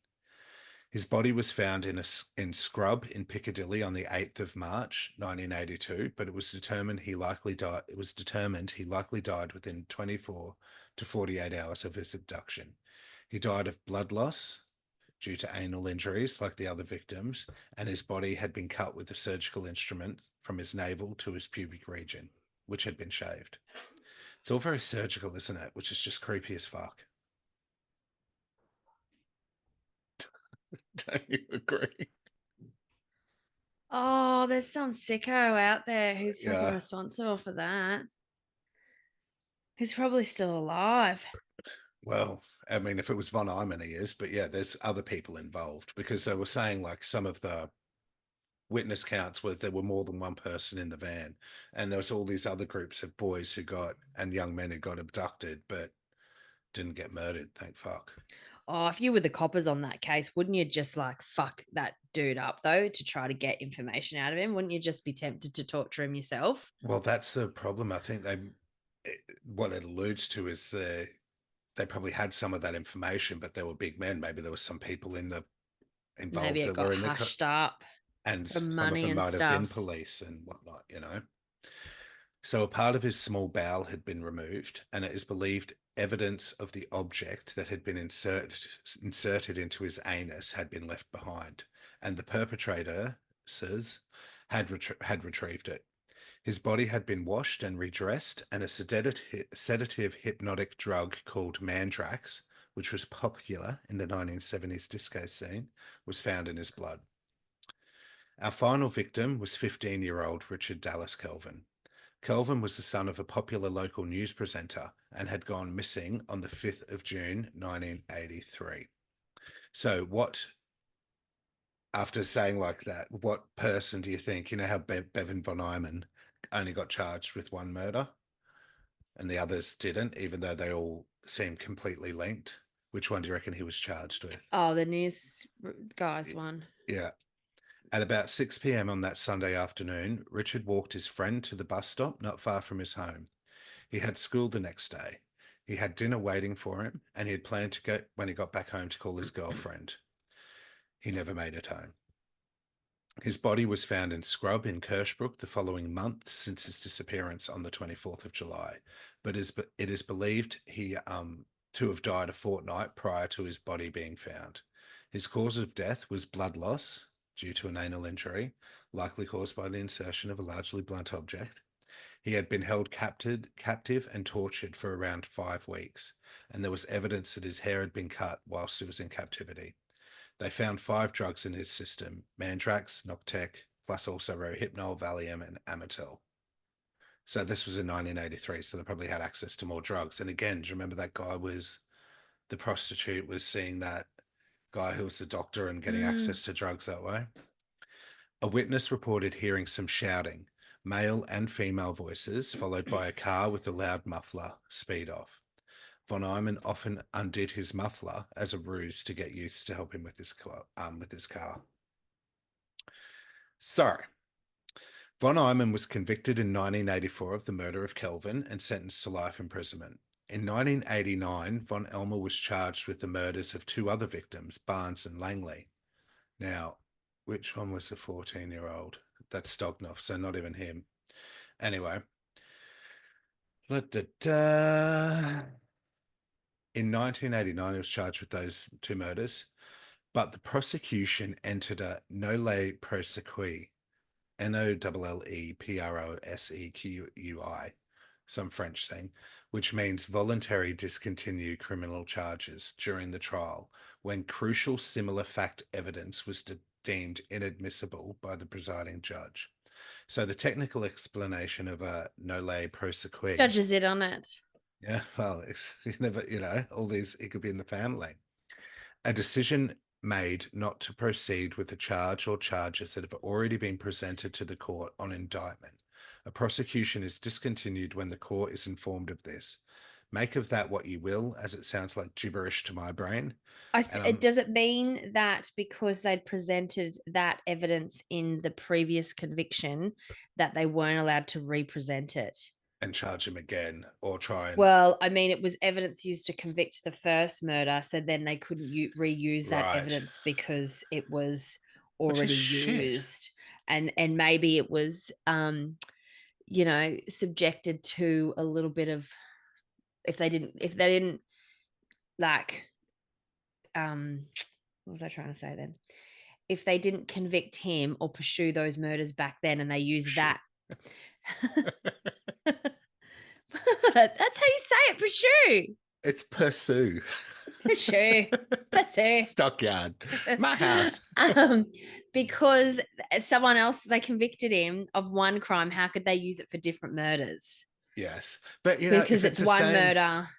His body was found in scrub in Piccadilly on the 8th of March, 1982, but it was determined he likely died. It was determined he likely died within 24 to 48 hours of his abduction. He died of blood loss due to anal injuries like the other victims, and his body had been cut with a surgical instrument from his navel to his pubic region, which had been shaved. It's all very surgical, isn't it? Which is just creepy as fuck. Don't you agree? Oh, there's some sicko out there who's fucking Yeah. responsible for that. Who's probably still alive. Well, I mean, if it was Von Eyman, he is, but yeah, there's other people involved because they were saying like some of the witness counts was there were more than one person in the van, and there was all these other groups of boys and young men who got abducted, but didn't get murdered. Thank fuck. Oh, if you were the coppers on that case, wouldn't you just like fuck that dude up though to try to get information out of him? Wouldn't you just be tempted to torture him yourself? Well, that's the problem. I think what it alludes to is they probably had some of that information, but they were big men. Maybe there was some people in the involved Maybe it that were got in the hushed up and for some of money them and might have been stuff. police and whatnot, So a part of his small bowel had been removed, and it is believed evidence of the object that had been inserted into his anus had been left behind, and the perpetrator says had retrieved it. His body had been washed and redressed, and a sedative hypnotic drug called Mandrax, which was popular in the 1970s disco scene, was found in his blood. Our final victim was 15-year-old Richard Dallas Kelvin. Kelvin was the son of a popular local news presenter and had gone missing on the 5th of June, 1983. So after saying like that, what person do you think, how Bevan von Eyman only got charged with one murder and the others didn't, even though they all seemed completely linked? Which one do you reckon he was charged with? Oh, the news guys one. Yeah. At about 6 p.m. on that Sunday afternoon, Richard walked his friend to the bus stop not far from his home. He had school the next day. He had dinner waiting for him, and he had planned to go when he got back home to call his girlfriend. He never made it home. His body was found in scrub in Kirschbrook the following month since his disappearance on the 24th of July, but it is believed he to have died a fortnight prior to his body being found. His cause of death was blood loss due to an anal injury, likely caused by the insertion of a largely blunt object. He had been held captive and tortured for around 5 weeks, and there was evidence that his hair had been cut whilst he was in captivity. They found 5 drugs in his system: Mandrax, Noctec, plus also Rohypnol, Valium, and Amatil. So this was in 1983, so they probably had access to more drugs. And again, do you remember that guy the prostitute was seeing that guy who was the doctor and getting access to drugs that way? A witness reported hearing some shouting, male and female voices, followed by a car with a loud muffler speed off. Von Eyman often undid his muffler as a ruse to get youths to help him with his car. So, Von Eyman was convicted in 1984 of the murder of Kelvin and sentenced to life imprisonment. In 1989, Von Elmer was charged with the murders of 2 other victims, Barnes and Langley. Now, which one was the 14-year-old? That's Stognov, so not even him. Anyway. In 1989, he was charged with those 2 murders, but the prosecution entered a nolle prosequi, NOLLEPROSEQUI, some French thing, which means voluntary discontinue criminal charges during the trial when crucial similar fact evidence was deemed inadmissible by the presiding judge. So the technical explanation of a nolle prosequi. Judges it on it. Yeah, well, you never, all these, it could be in the family. A decision made not to proceed with a charge or charges that have already been presented to the court on indictment. A prosecution is discontinued when the court is informed of this. Make of that what you will, as it sounds like gibberish to my brain. Does it mean that because they'd presented that evidence in the previous conviction that they weren't allowed to represent it? And charge him again or try and... Well, I mean, it was evidence used to convict the first murder, so then they couldn't reuse that evidence because it was already used. And maybe it was subjected to a little bit of, if they didn't like what was I trying to say then? If they didn't convict him or pursue those murders back then and they used that. That's how you say it, pursue. It's pursue. It's pursue. Pursue. Stockyard. My house. Because someone else, they convicted him of one crime. How could they use it for different murders? Yes. But, because it's one murder.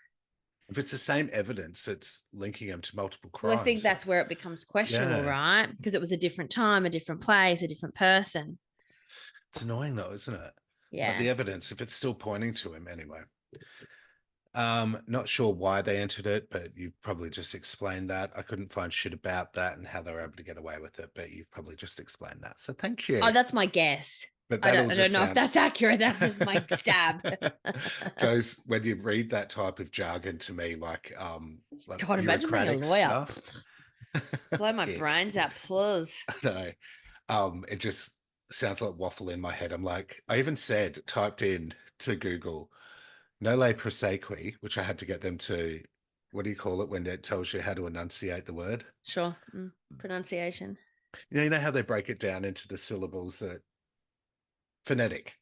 If it's the same evidence, it's linking them to multiple crimes. Well, I think that's where it becomes questionable, right? Because it was a different time, a different place, a different person. It's annoying though, isn't it? Yeah. But the evidence, if it's still pointing to him anyway. Not sure why they entered it, but you've probably just explained that. I couldn't find shit about that and how they were able to get away with it, but you've probably just explained that. So thank you. Oh, that's my guess. But I don't know if that's accurate. That's just my stab. Goes when you read that type of jargon to me, like God, imagine being a lawyer. stuff. Blow my Ick. brains out, plus. No. It just sounds like waffle in my head. I'm like, I even typed in to Google Nole Prosecui, which I had to get them to, what do you call it when it tells you how to enunciate the word? Sure. Pronunciation. You know how they break it down into the syllables that phonetic,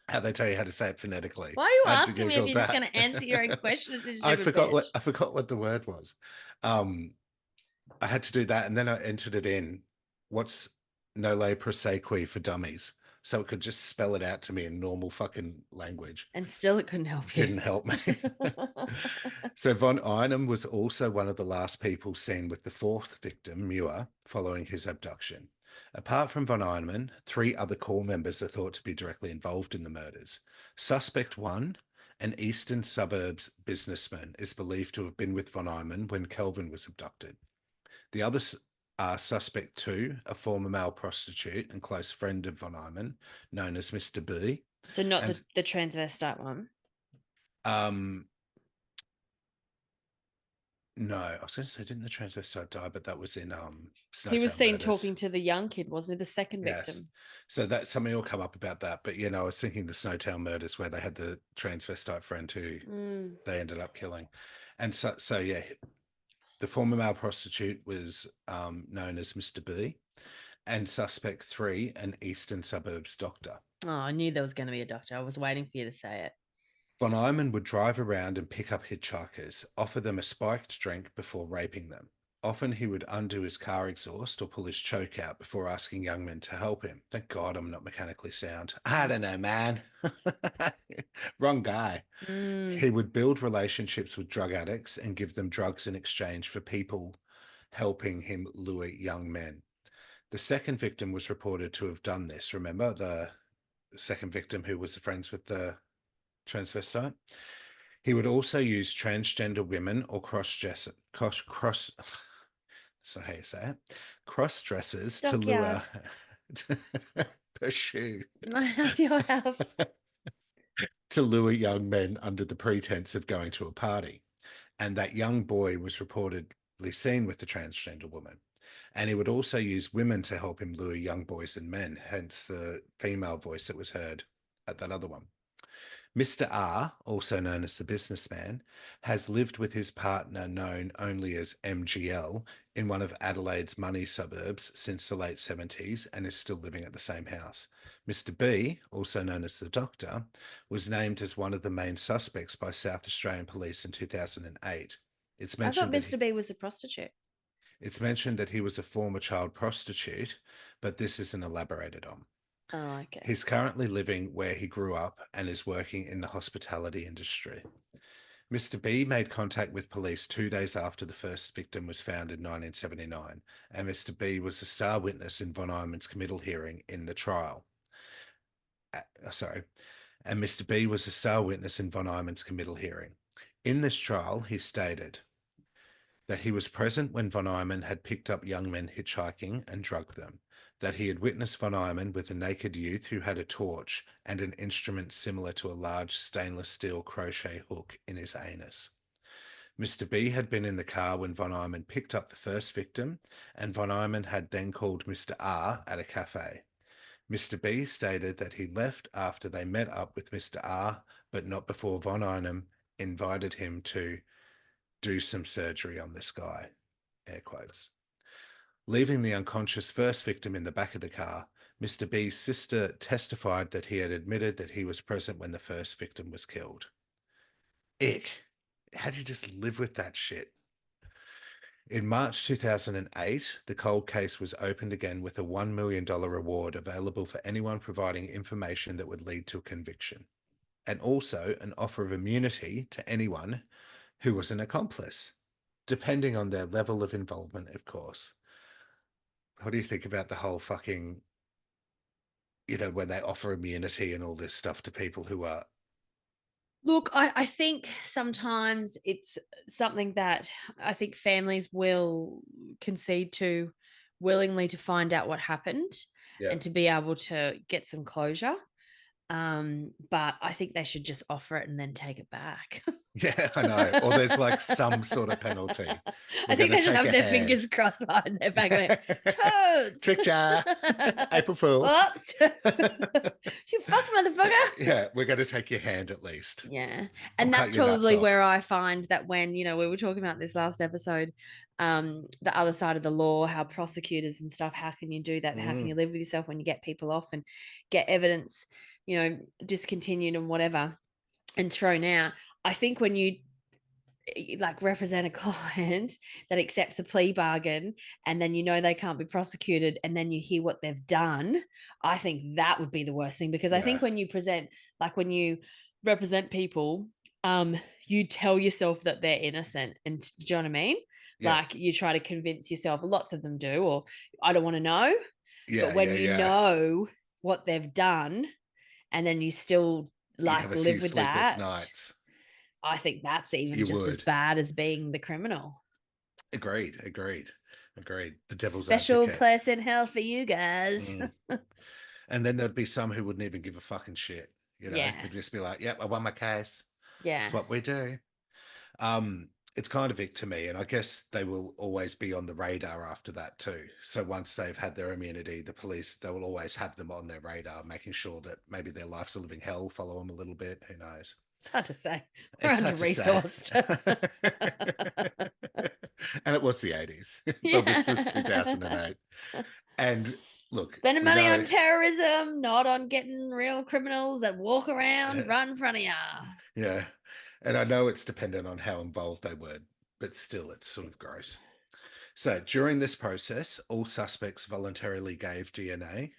how they tell you how to say it phonetically. Why are you I had to asking me if Google you're just that. going to answer your own questions, you stupid bitch? I forgot what the word was. Um, I had to do that, and then I entered it in. What's Nole Prosecui for dummies? So it could just spell it out to me in normal fucking language. And still it couldn't help you. Didn't help me. So von Einem was also one of the last people seen with the fourth victim, Muir, following his abduction. Apart from von Einem, 3 other core members are thought to be directly involved in the murders. Suspect 1, an eastern suburbs businessman, is believed to have been with von Einem when Kelvin was abducted. The others are Suspect 2, a former male prostitute and close friend of von Einem, known as Mr. B. So not And the transvestite one. um, no, I was going to say, didn't the transvestite die? But that was in He was Snowtown seen Murders. talking to the young kid, wasn't he? The second Yes. victim. So that something will come up about that. But I was thinking the Snowtown Murders where they had the transvestite friend who they ended up killing, and so yeah, the former male prostitute was known as Mr. B, and suspect 3, an eastern suburbs doctor. Oh, I knew there was going to be a doctor. I was waiting for you to say it. Von Eyman would drive around and pick up hitchhikers, offer them a spiked drink before raping them. Often he would undo his car exhaust or pull his choke out before asking young men to help him. Thank God I'm not mechanically sound. I don't know, man. Wrong guy. He would build relationships with drug addicts and give them drugs in exchange for people helping him lure young men. The second victim was reported to have done this. Remember the second victim who was friends with the transvestite? He would also use transgender women or so how you say it, cross dressers to lure pursue Your health. to lure young men under the pretense of going to a party. And that young boy was reportedly seen with the transgender woman. And he would also use women to help him lure young boys and men, hence the female voice that was heard at that other one. Mr. R, also known as the businessman, has lived with his partner known only as MGL in one of Adelaide's money suburbs since the late 70s and is still living at the same house. Mr. B, also known as the Doctor, was named as one of the main suspects by South Australian Police in 2008. I thought Mr. B was a prostitute. It's mentioned that he was a former child prostitute, but this isn't elaborated on. Oh, okay. He's currently living where he grew up and is working in the hospitality industry. Mr. B made contact with police 2 days after the first victim was found in 1979, and Mr. B was a star witness in von Eyman's committal hearing in the trial. And Mr. B was a star witness in von Eyman's committal hearing. In this trial, he stated that he was present when von Eyman had picked up young men hitchhiking and drugged them, that he had witnessed von Eyman with a naked youth who had a torch and an instrument similar to a large stainless steel crochet hook in his anus. Mr. B had been in the car when von Eyman picked up the first victim, and von Eyman had then called Mr. R at a cafe. Mr. B stated that he left after they met up with Mr. R, but not before von Eyman invited him to do some surgery on this guy, air quotes. Leaving the unconscious first victim in the back of the car, Mr. B's sister testified that he had admitted that he was present when the first victim was killed. Ick. How do you just live with that shit? In March 2008, the cold case was opened again with a $1 million reward available for anyone providing information that would lead to a conviction, and also an offer of immunity to anyone who was an accomplice, depending on their level of involvement, of course. What do you think about the whole fucking, when they offer immunity and all this stuff to people who are... Look, I think sometimes it's something that I think families will concede to willingly to find out what happened and to be able to get some closure. But I think they should just offer it and then take it back. Yeah, I know. Or there's like some sort of penalty. I We're think going to they should take have a their hand. fingers crossed behind their back. Going, toads. Trick jar. April Fools. Oops. You fucked, motherfucker. Yeah, we're going to take your hand at least. Yeah. Or And cut that's your nuts probably off. where I find that when, we were talking about this last episode, the other side of the law, how prosecutors and stuff, how can you do that? How can you live with yourself when you get people off and get evidence, discontinued and whatever and thrown out? I think when you like represent a client that accepts a plea bargain and then they can't be prosecuted and then you hear what they've done, I think that would be the worst thing, because I think when you represent people, you tell yourself that they're innocent, and do you know what I mean? Yeah. Like you try to convince yourself, lots of them do, or I don't want to know. Yeah, but when yeah, you yeah. know what they've done and then you still You have a live few with sleepless that, nights. I think that's even You just as would. bad as being the criminal. Agreed. The devil's Special advocate. place in hell for you guys. And then there'd be some who wouldn't even give a fucking shit. Yeah. Who'd just be like, yep, I won my case. Yeah. It's what we do. It's kind of ick to me, and I guess they will always be on the radar after that too. So once they've had their immunity, the police, they will always have them on their radar, making sure that maybe their life's a living hell, follow them a little bit. Who knows? It's hard to say. We're It's hard to say. under-resourced. And it was the 80s. Yeah. Well, this was 2008. And look, Spending we money know, on terrorism, not on getting real criminals that walk around right in front of you. yeah. And I know it's dependent on how involved they were, but still, it's sort of gross. So during this process, all suspects voluntarily gave DNA,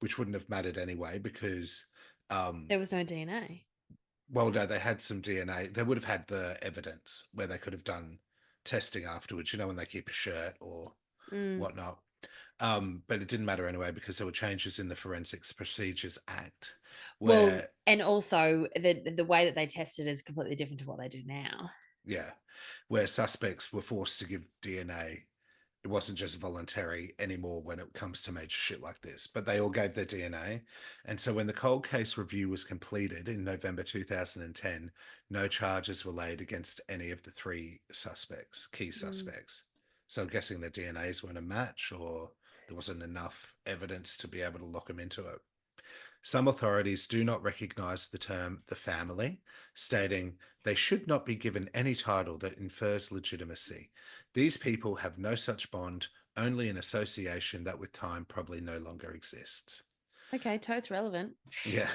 which wouldn't have mattered anyway because, There was no DNA. well, no, they had some DNA. They would have had the evidence where they could have done testing afterwards, when they keep a shirt or whatnot. But it didn't matter anyway because there were changes in the Forensics Procedures Act. Where, and also the way that they tested is completely different to what they do now. Yeah, where suspects were forced to give DNA. It wasn't just voluntary anymore when it comes to major shit like this, but they all gave their DNA. And so when the cold case review was completed in November 2010, no charges were laid against any of the three key suspects. So I'm guessing their DNAs weren't a match, or there wasn't enough evidence to be able to lock them into it. Some authorities do not recognize the term the family, stating they should not be given any title that infers legitimacy. These people have no such bond, only an association that with time probably no longer exists. Okay, totes relevant. Yeah.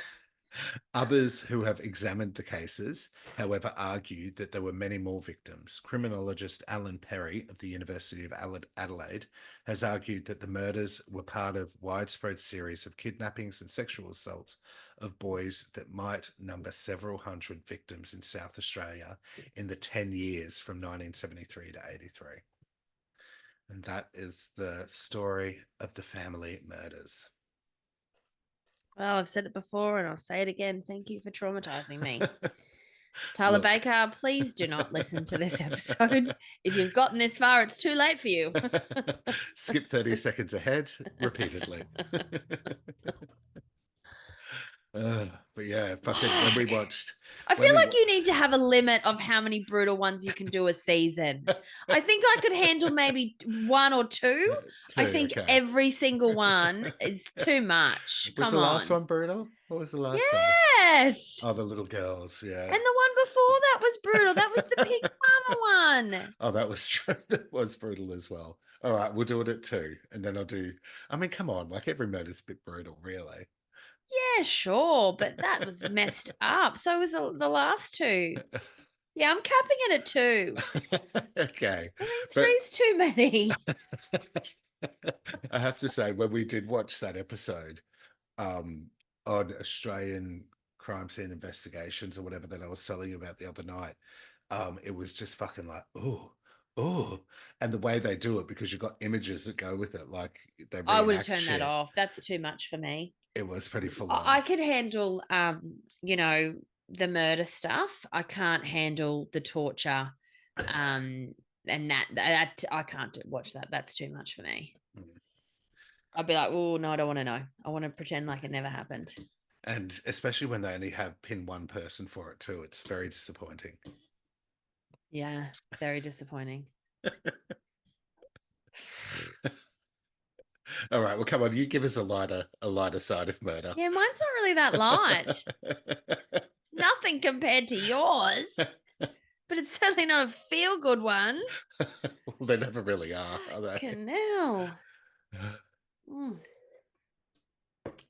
Others who have examined the cases, however, argue that there were many more victims. Criminologist Alan Perry of the University of Adelaide has argued that the murders were part of widespread series of kidnappings and sexual assaults of boys that might number several hundred victims in South Australia in the 10 years from 1973 to 83. And that is the story of the family murders. Well, I've said it before and I'll say it again. Thank you for traumatizing me. Tyler Baker, please do not listen to this episode. If you've gotten this far, it's too late for you. Skip 30 seconds ahead repeatedly. But yeah, fucking when we watched. I feel like you need to have a limit of how many brutal ones you can do a season. I think I could handle maybe one or two. I think every single one is too much. Was Come the on. last one brutal? What was the last one? Yes. Oh, the little girls, yeah. And the one before that was brutal. That was the pig farmer one. Oh, that was true. That was brutal as well. All right, we'll do it at 2, and then I'll do. I mean, come on, like every murder's a bit brutal, really. Yeah, sure, but that was messed up. So was the last 2. Yeah, I'm capping it at 2. Okay. I mean, 3's too many. I have to say, when we did watch that episode on Australian crime scene investigations or whatever that I was telling you about the other night, it was just fucking like, oh, and the way they do it, because you've got images that go with it, like they I would have turned that off. That's too much for me. It was pretty full on. I could handle, the murder stuff. I can't handle the torture, and that I can't watch that. That's too much for me. I'd be like, oh no, I don't want to know. I want to pretend like it never happened. And especially when they only have pinned one person for it too, it's very disappointing. Yeah, very disappointing. All right, well, come on, you give us a lighter side of murder. Yeah, mine's not really that light. Nothing compared to yours, but it's certainly not a feel-good one. Well, they never really are they? Fucking hell. Mm.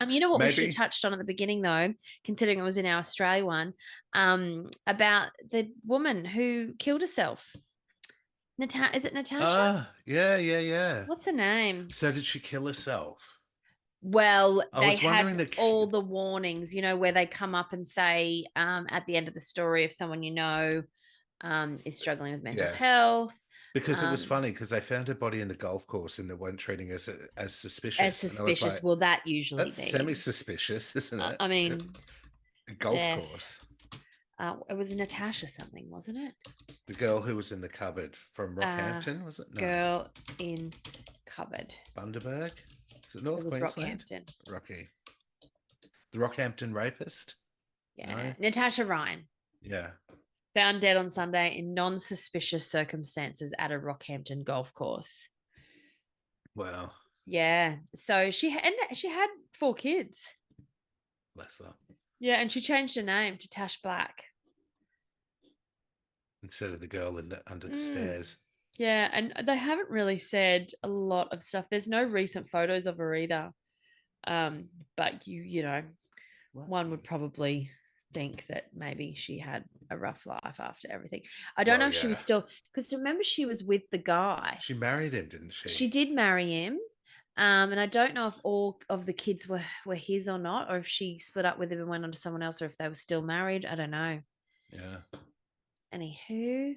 You know what we should have Maybe. touched on at the beginning, though, considering it was in our Australia one, about the woman who killed herself. Is it Natasha? Yeah. What's her name? So did she kill herself? Well, I they was had wondering all the warnings, where they come up and say at the end of the story, if someone is struggling with mental yes, health, because it was um, funny because they found her body in the golf course and they weren't treating us as as suspicious, and I was suspicious. like, Well, that usually that's means, semi-suspicious, isn't it? I mean, A golf death. course. It was Natasha something, wasn't it? The girl who was in the cupboard from Rockhampton, was it? No, Girl in cupboard. Bundaberg. Is it It North was Queensland? Rockhampton. Rocky. The Rockhampton rapist? Yeah, No. Natasha Ryan. Yeah. Found dead on Sunday in non-suspicious circumstances at a Rockhampton golf course. Wow. Yeah. So she had 4 kids. Bless her. Yeah, and she changed her name to Tash Black. Instead of the girl under the Mm. stairs. Yeah, and they haven't really said a lot of stuff. There's no recent photos of her either. But one would probably think that maybe she had a rough life after everything. I don't know if she was still, because remember she was with the guy. She married him, didn't she? She did marry him. And I don't know if all of the kids were his or not, or if she split up with him and went on to someone else, or if they were still married. I don't know. Yeah. Anywho,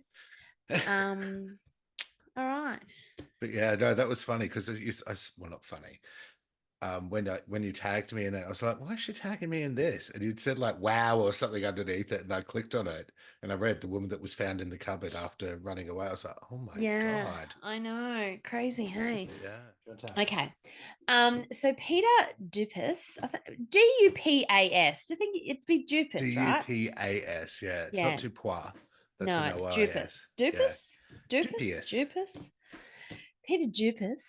all right. But yeah, no, that was funny because well, not funny. When you tagged me in it, I was like, why is she tagging me in this? And you'd said like wow or something underneath it, and I clicked on it and I read the woman that was found in the cupboard after running away. I was like, oh my God. I know. Crazy, hey? Yeah. Okay. So Peter Dupas, Dupas. Do you think it'd be Dupas, right? Dupas, yeah. It's not Yeah. Dupois. That's No, an it's OIS. Dupas. Yeah. Dupas? Dupas? Dupius. Dupas? Peter Dupas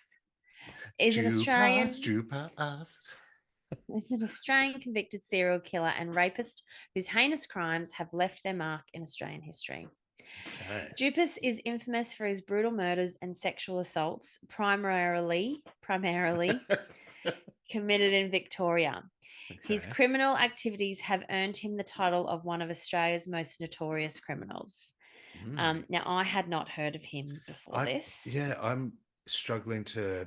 is an Dupas, Australian Dupas. It's an Australian convicted serial killer and rapist whose heinous crimes have left their mark in Australian history. Okay. Dupas is infamous for his brutal murders and sexual assaults, primarily committed in Victoria. His Okay. criminal activities have earned him the title of one of Australia's most notorious criminals. Now, I had not heard of him before this. I'm struggling to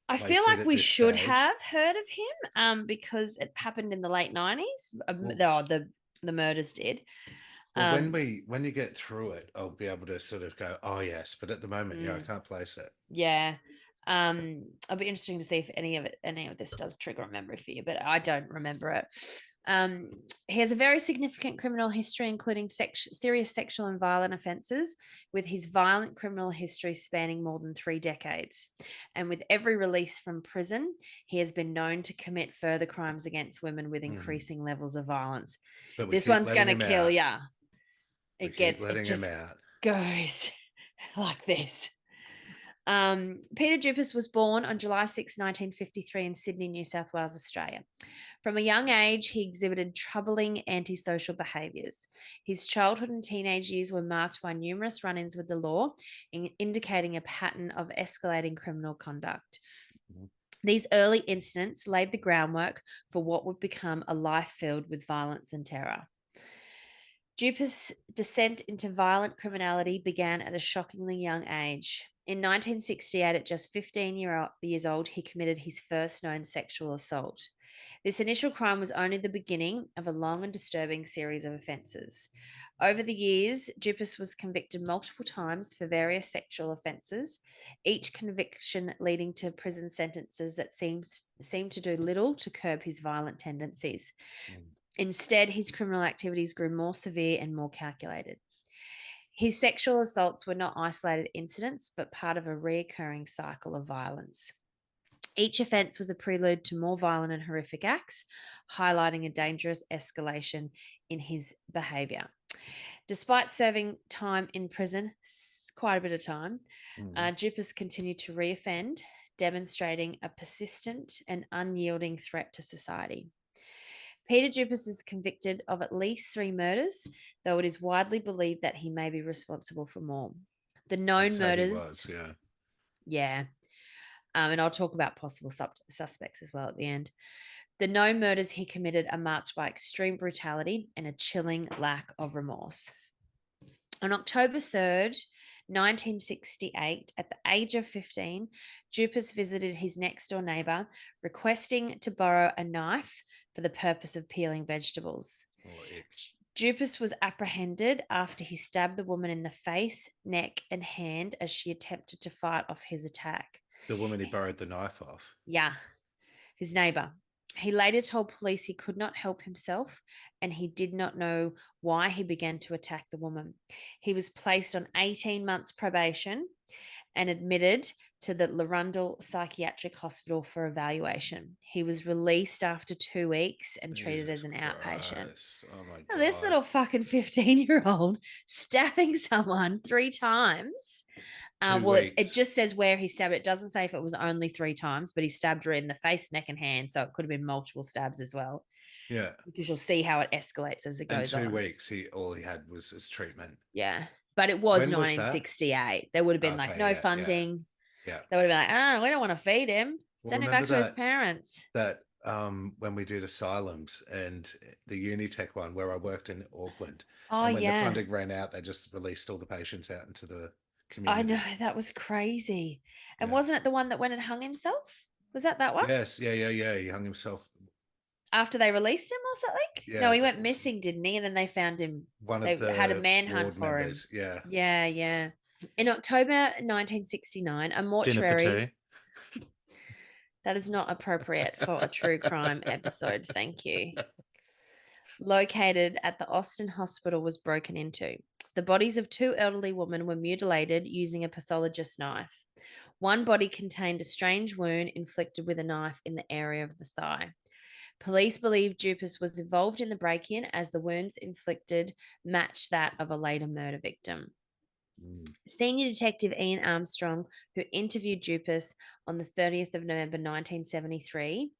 I feel place it like at we this should stage. have heard of him because it happened in the late 90s. Well, The murders did. well, when you get through it, I'll be able to sort of go, oh yes, but at the moment, I can't place it. Yeah. It'll be interesting to see if any of this does trigger a memory for you, but I don't remember it. He has a very significant criminal history, including serious sexual and violent offences, with his violent criminal history spanning more than 3 decades. And with every release from prison, he has been known to commit further crimes against women with increasing levels of violence. But we This keep one's letting going him to kill out. ya. Letting It him just out. goes like this. Peter Dupas was born on July 6, 1953 in Sydney, New South Wales, Australia. From a young age, he exhibited troubling antisocial behaviours. His childhood and teenage years were marked by numerous run-ins with the law, indicating a pattern of escalating criminal conduct. These early incidents laid the groundwork for what would become a life filled with violence and terror. Dupas' descent into violent criminality began at a shockingly young age. In 1968, at just 15 years old, he committed his first known sexual assault. This initial crime was only the beginning of a long and disturbing series of offences. Over the years, Dupas was convicted multiple times for various sexual offences, each conviction leading to prison sentences that seemed to do little to curb his violent tendencies. Instead, his criminal activities grew more severe and more calculated. His sexual assaults were not isolated incidents, but part of a recurring cycle of violence. Each offence was a prelude to more violent and horrific acts, highlighting a dangerous escalation in his behaviour. Despite serving time in prison, quite a bit of time, Mm. Dupas continued to reoffend, demonstrating a persistent and unyielding threat to society. Peter Dupas is convicted of at least 3 murders, though it is widely believed that he may be responsible for more. The I'd known say he murders, was, yeah. yeah, and I'll talk about possible suspects as well at the end. The known murders he committed are marked by extreme brutality and a chilling lack of remorse. On October 3rd, 1968, at the age of 15, Dupas visited his next door neighbor, requesting to borrow a knife for the purpose of peeling vegetables. Oh, ick. Dupas was apprehended after he stabbed the woman in the face, neck, and hand as she attempted to fight off his attack. The woman he borrowed the knife off. Yeah, his neighbor. He later told police he could not help himself and he did not know why he began to attack the woman. He was placed on 18 months probation and admitted to the Larundel Psychiatric Hospital for evaluation. He was released after 2 weeks and treated as an outpatient. Oh my Now, God. this little fucking 15-year-old stabbing someone 3 times. 2 Well, it weeks. just says where he stabbed. It doesn't say if it was only 3 times, but he stabbed her in the face, neck, and hand. So it could have been multiple stabs as well. Yeah. Because you'll see how it escalates as it And goes 2 on. weeks, all he had was his treatment. Yeah. But it was When was that? 1968. There would have been like no funding. Yeah. They would have been like, we don't want to feed him. Well, Send him remember back to his parents. that when we did asylums and the Unitech one where I worked in Auckland, Oh, and when the yeah. funding ran out, they just released all the patients out into the I community. know. That was crazy. And Yeah. wasn't it the one that went and hung himself? Was that one? Yes. Yeah. He hung himself. After they released him or something? Yeah, No, he went missing, didn't he? And then they found him. One They of the had a manhunt ward for members. him. Yeah. Yeah, yeah. In October 1969, a Dinner for mortuary. two. That is not appropriate for a true crime episode. Thank you. Located at the Austin Hospital was broken into. The bodies of 2 elderly women were mutilated using a pathologist's knife. One body contained a strange wound inflicted with a knife in the area of the thigh. Police believe Dupas was involved in the break-in as the wounds inflicted matched that of a later murder victim. Senior Detective Ian Armstrong, who interviewed Dupas on the 30th of November 1973,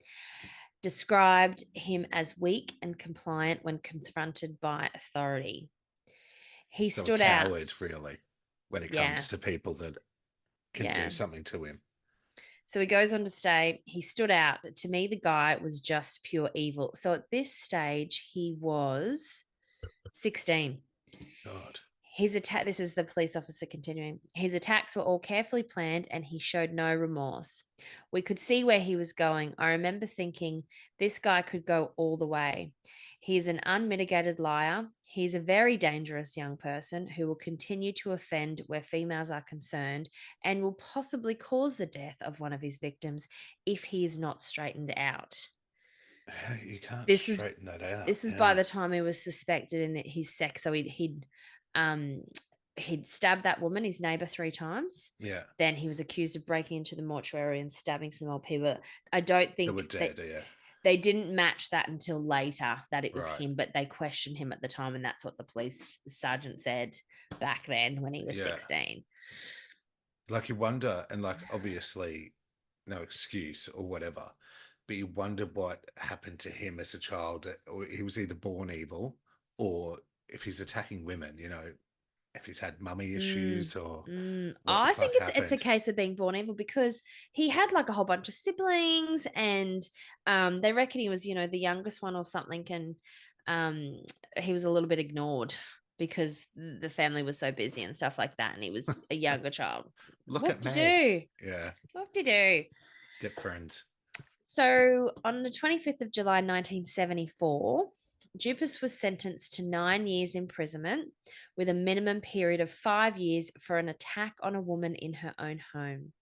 described him as weak and compliant when confronted by authority. He stood out. Really, when it comes to people that can do something to him. So he goes on to say, he stood out. To me, the guy was just pure evil. So at this stage, he was 16. God. His attack, this is the police officer continuing. His attacks were all carefully planned and he showed no remorse. We could see where he was going. I remember thinking, this guy could go all the way. He's an unmitigated liar. He's a very dangerous young person who will continue to offend where females are concerned and will possibly cause the death of one of his victims if he is not straightened out. You can't straighten that out. This is by the time he was suspected in his sex. So he'd stabbed that woman, his neighbor, 3 times. Yeah. Then he was accused of breaking into the mortuary and stabbing some old people. I don't think they were dead. They didn't match that until later that it was Right. him, but they questioned him at the time, and that's what the police sergeant said back then when he was 16. Like you wonder, and like obviously no excuse or whatever, but you wonder what happened to him as a child. Or he was either born evil, or if he's attacking women, if he's had mummy issues or I think it's a case of being born evil because he had like a whole bunch of siblings and they reckon he was, the youngest one or something, and he was a little bit ignored because the family was so busy and stuff like that, and he was a younger child. What to do? Yeah. What to do? Get friends. So on the 25th of July, 1974, Dupas was sentenced to 9 years imprisonment with a minimum period of 5 years for an attack on a woman in her own home.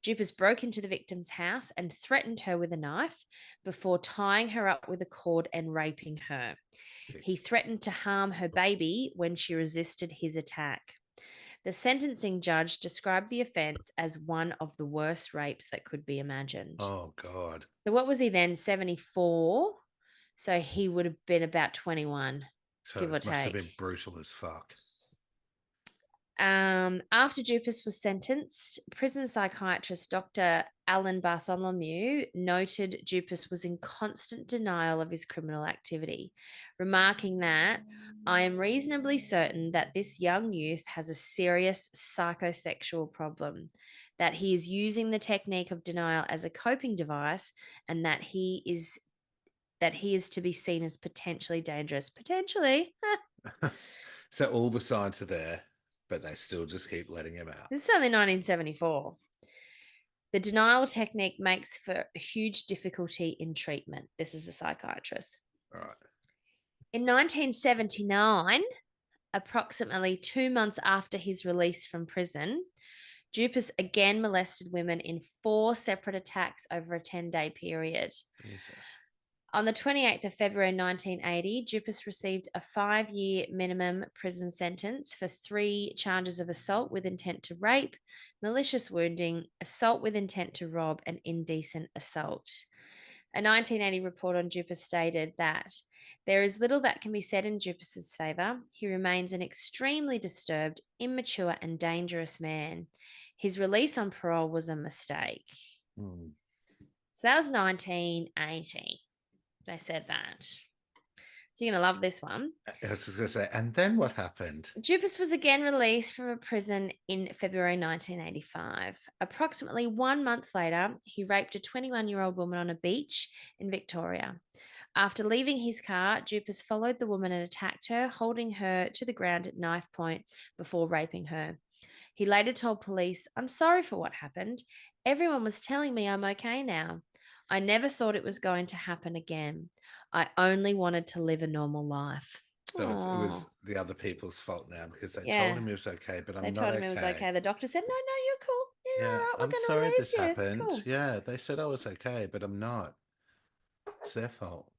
Dupas broke into the victim's house and threatened her with a knife before tying her up with a cord and raping her. He threatened to harm her baby when she resisted his attack. The sentencing judge described the offense as one of the worst rapes that could be imagined. Oh, God. So what was he then, 74? So he would have been about 21. So give or it must have take. been brutal as fuck. After Dupas was sentenced, prison psychiatrist Dr. Alan Bartholomew noted Dupas was in constant denial of his criminal activity, remarking that I am reasonably certain that this young youth has a serious psychosexual problem, that he is using the technique of denial as a coping device, and that he is to be seen as potentially dangerous. Potentially. So all the signs are there, but they still just keep letting him out. This is only 1974. The denial technique makes for huge difficulty in treatment. This is a psychiatrist. All right. In 1979, approximately 2 months after his release from prison, Dupas again molested women in 4 separate attacks over a 10-day period. Jesus. On the 28th of February 1980, Dupas received a 5-year minimum prison sentence for 3 charges of assault with intent to rape, malicious wounding, assault with intent to rob, and indecent assault. A 1980 report on Dupas stated that there is little that can be said in Dupas's favour. He remains an extremely disturbed, immature, and dangerous man. His release on parole was a mistake. Hmm. So that was 1980. They said that. So you're going to love this one. I was just going to say, and then what happened? Dupas was again released from a prison in February 1985. Approximately 1 month later, he raped a 21-year-old woman on a beach in Victoria. After leaving his car, Dupas followed the woman and attacked her, holding her to the ground at knife point before raping her. He later told police, "I'm sorry for what happened. Everyone was telling me I'm okay now. I never thought it was going to happen again. I only wanted to live a normal life." So it was Oh, the other people's fault now because they told yeah. him he was okay, but They I'm not told him it was okay. okay. The doctor said, "No, no, you're cool. You're all Yeah, right. We're I'm going to sorry release this you. It's happened. cool." Yeah, they said I was okay, but I'm not. It's their fault.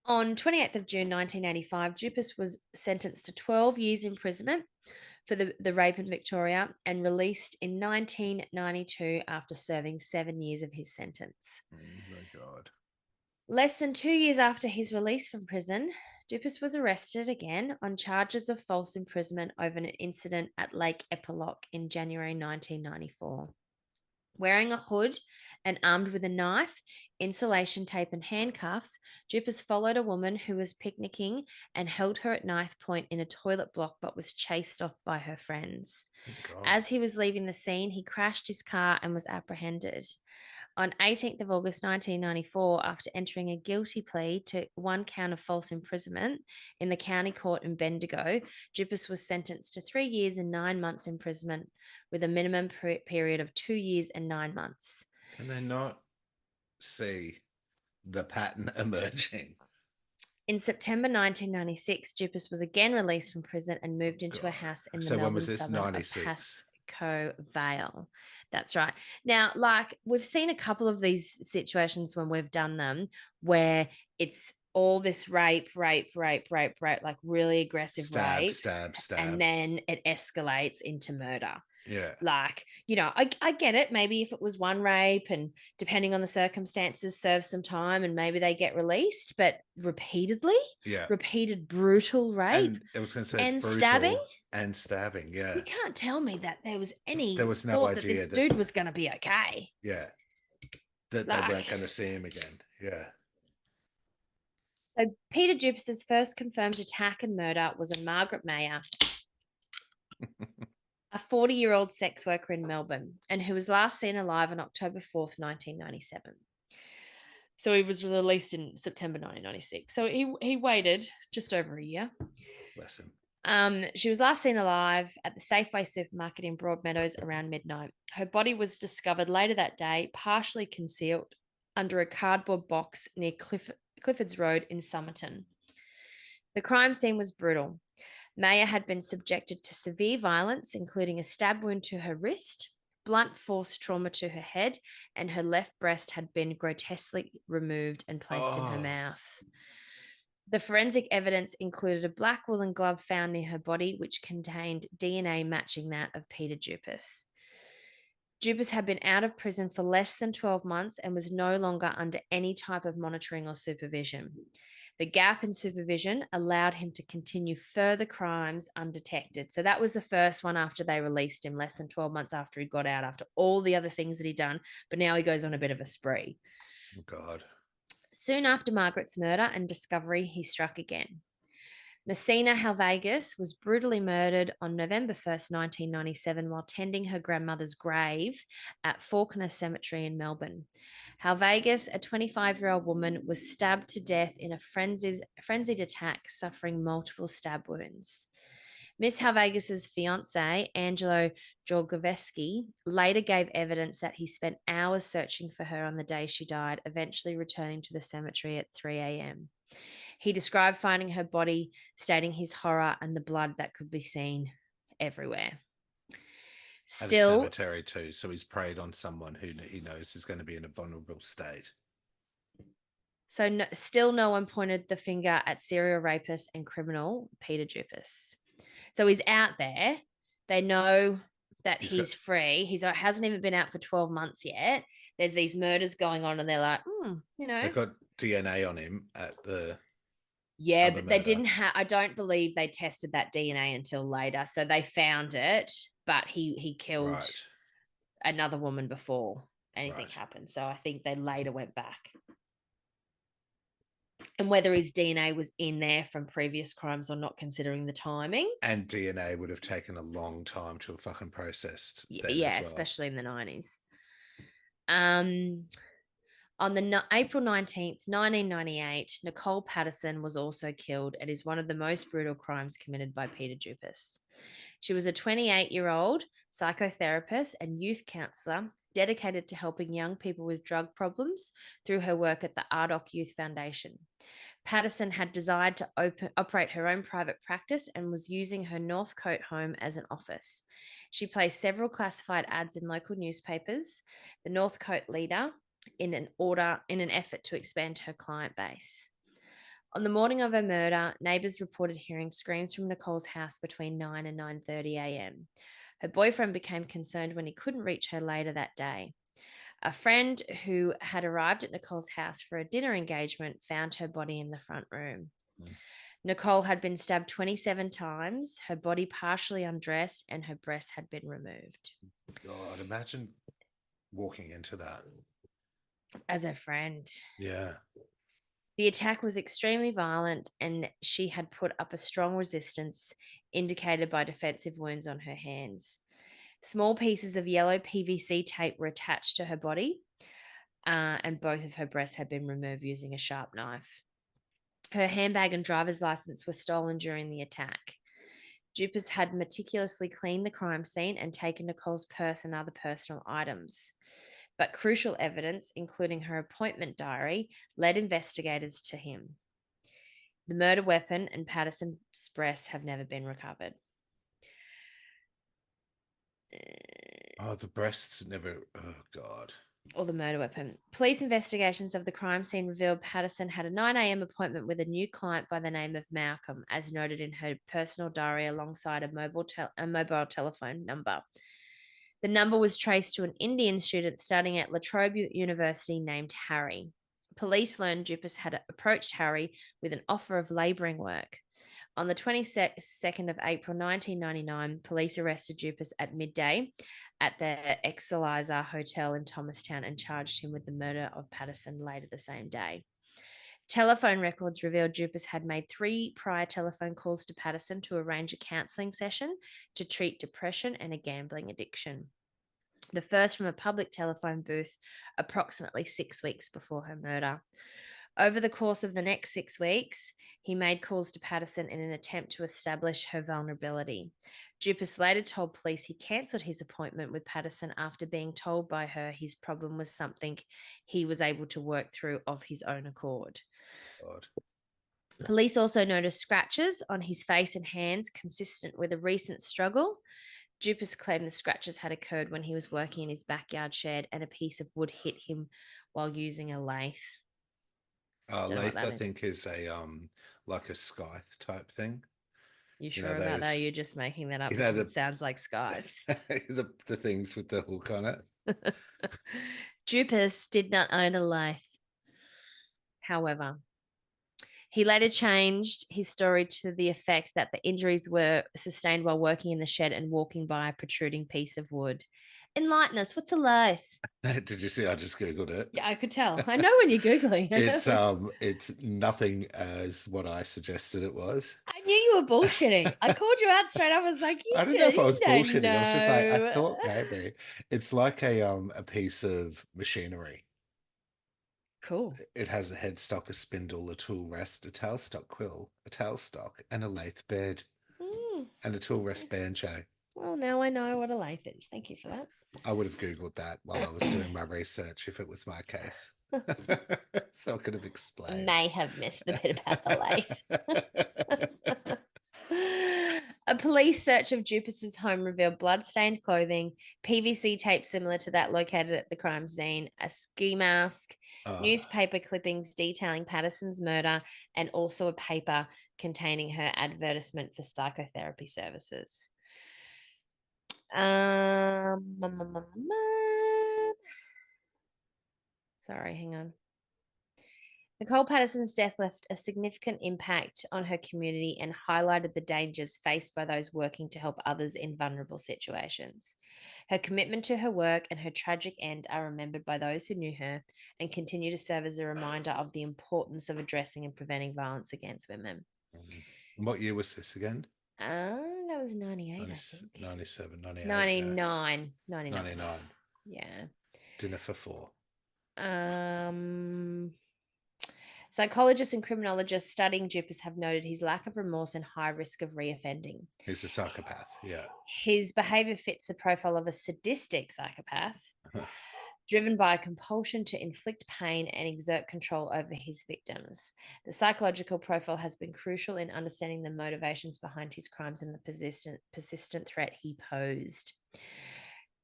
On 28th of June 1985, Dupas was sentenced to 12 years imprisonment for the rape in Victoria and released in 1992 after serving 7 years of his sentence. Oh my God. Less than 2 years after his release from prison, Dupas was arrested again on charges of false imprisonment over an incident at Lake Epilogue in January 1994. Wearing a hood and armed with a knife, insulation tape, and handcuffs, Dupas followed a woman who was picnicking and held her at knife point in a toilet block but was chased off by her friends. Thank God. As he was leaving the scene, he crashed his car and was apprehended. On 18th of August 1994, after entering a guilty plea to 1 count of false imprisonment in the county court in Bendigo, Dupas was sentenced to 3 years and 9 months imprisonment with a minimum period of 2 years and 9 months. Can they not see the pattern emerging? In September 1996, Dupas was again released from prison and moved into a God. house in the So when Melbourne was this? suburb of 96. Pascoe Vale. That's right. Now, like we've seen a couple of these situations when we've done them where it's all this rape, like really aggressive Stab, rape, stab, and stab. then it escalates into murder. Yeah. Like, I get it. Maybe if it was one rape and depending on the circumstances, serve some time and maybe they get released, but repeatedly, Yeah. repeated brutal rape And I was going to say it's and stabbing, brutal and stabbing. Yeah. you can't tell me that there was There any was no thought that this idea that, dude was going to be okay. yeah, that they weren't Like, going to see him again. Yeah. so Peter Dupas's first confirmed attack and murder was on Margaret Mayer, a 40-year-old sex worker in Melbourne, and who was last seen alive on October 4th, 1997. So he was released in September 1996. So he waited just over a year. Bless him. She was last seen alive at the Safeway supermarket in Broadmeadows around midnight. Her body was discovered later that day, partially concealed under a cardboard box near Clifford's Road in Somerton. The crime scene was brutal. Maya had been subjected to severe violence, including a stab wound to her wrist, blunt force trauma to her head, and her left breast had been grotesquely removed and placed in her mouth. The forensic evidence included a black woolen glove found near her body, which contained DNA matching that of Peter Dupas. Dupas had been out of prison for less than 12 months and was no longer under any type of monitoring or supervision. The gap in supervision allowed him to continue further crimes undetected. So that was the first one after they released him, less than 12 months after he got out, after all the other things that he'd done. But now he goes on a bit of a spree. Oh, God. Soon after Margaret's murder and discovery, he struck again. Messina Halvegas was brutally murdered on November 1st, 1997, while tending her grandmother's grave at Faulkner Cemetery in Melbourne. Halvegas, a 25-year-old woman, was stabbed to death in a frenzied attack, suffering multiple stab wounds. Miss Halvegas's fiance, Angelo Jorgoveski, later gave evidence that he spent hours searching for her on the day she died, eventually returning to the cemetery at 3 a.m. He described finding her body, stating his horror and the blood that could be seen everywhere. At a Still, cemetery too, so he's preyed on someone who he knows is going to be in a vulnerable state. still no one pointed the finger at serial rapist and criminal Peter Dupas. So he's out there. They know that he's free. He hasn't even been out for 12 months yet. There's these murders going on, and they're like, They got DNA on him at the. Yeah, but they didn't have. I don't believe they tested that DNA until later. So they found it, but he killed another woman before anything happened. So I think they later went back. And whether his DNA was in there from previous crimes or not, considering the timing. And DNA would have taken a long time to have fucking processed. Yeah, especially in the 90s. On the April 19th, 1998, Nicole Patterson was also killed. It is one of the most brutal crimes committed by Peter Dupas. She was a 28-year-old psychotherapist and youth counselor dedicated to helping young people with drug problems through her work at the Ardoch Youth Foundation. Patterson had desired to operate her own private practice and was using her Northcote home as an office. She placed several classified ads in local newspapers, the Northcote Leader, in an effort to expand her client base. On the morning of her murder, neighbours reported hearing screams from Nicole's house between 9 and 9:30 a.m. Her boyfriend became concerned when he couldn't reach her later that day. A friend who had arrived at Nicole's house for a dinner engagement found her body in the front room. Nicole had been stabbed 27 times, her body partially undressed, and her breasts had been removed. God, imagine walking into that. As a friend. Yeah. The attack was extremely violent, and she had put up a strong resistance, indicated by defensive wounds on her hands. Small pieces of yellow PVC tape were attached to her body, and both of her breasts had been removed using a sharp knife. Her handbag and driver's license were stolen during the attack. Dupas had meticulously cleaned the crime scene and taken Nicole's purse and other personal items. But crucial evidence, including her appointment diary, led investigators to him. The murder weapon and Patterson's breasts have never been recovered. Oh, the breasts never. Oh, God. Or the murder weapon. Police investigations of the crime scene revealed Patterson had a 9 a.m. appointment with a new client by the name of Malcolm, as noted in her personal diary, alongside a mobile telephone number. The number was traced to an Indian student studying at La Trobe University named Harry. Police learned Dupas had approached Harry with an offer of labouring work. On the 22nd of April 1999, police arrested Dupas at midday at the Excelsior Hotel in Thomastown and charged him with the murder of Patterson later the same day. Telephone records revealed Dupas had made 3 prior telephone calls to Patterson to arrange a counselling session to treat depression and a gambling addiction. The first from a public telephone booth approximately 6 weeks before her murder. Over the course of the next 6 weeks, he made calls to Patterson in an attempt to establish her vulnerability. Dupas later told police he cancelled his appointment with Patterson after being told by her his problem was something he was able to work through of his own accord. God. Police also noticed scratches on his face and hands consistent with a recent struggle. Dupas claimed the scratches had occurred when he was working in his backyard shed and a piece of wood hit him while using a lathe. Lathe, I think, is a like a Skye type thing. You sure about that? You're just making that up because it sounds like Skye. the things with the hook on it. Dupas did not own a lathe. However, He later changed his story to the effect that the injuries were sustained while working in the shed and walking by a protruding piece of wood. Enlighten us. What's a lathe? Did you see? I just Googled it. Yeah, I could tell. I know when you're Googling. It's nothing as what I suggested it was. I knew you were bullshitting. I called you out straight up. I was like, I don't know if I you was don't bullshitting. I was just like, I know. thought maybe it's like a piece of machinery. Cool. It has a headstock, a spindle, a tool rest, a tailstock quill, a tailstock, and a lathe bed, Mm. and a tool rest banjo. Well, now I know what a lathe is. Thank you for that. I would have Googled that while I was doing my research if it was my case. So I could have explained. May have missed the bit about the lathe. A police search of Dupas's home revealed blood-stained clothing, PVC tape similar to that located at the crime scene, a ski mask, newspaper clippings detailing Patterson's murder, and also a paper containing her advertisement for psychotherapy services. Sorry, hang on. Nicole Patterson's death left a significant impact on her community and highlighted the dangers faced by those working to help others in vulnerable situations. Her commitment to her work and her tragic end are remembered by those who knew her and continue to serve as a reminder of the importance of addressing and preventing violence against women. What year was this again? That was 98, 90, I think. 97, 98. 99. 99. Yeah. Dinner for four. Psychologists and criminologists studying Dupas have noted his lack of remorse and high risk of reoffending. He's a psychopath, yeah. His behavior fits the profile of a sadistic psychopath, driven by a compulsion to inflict pain and exert control over his victims. The psychological profile has been crucial in understanding the motivations behind his crimes and the persistent threat he posed.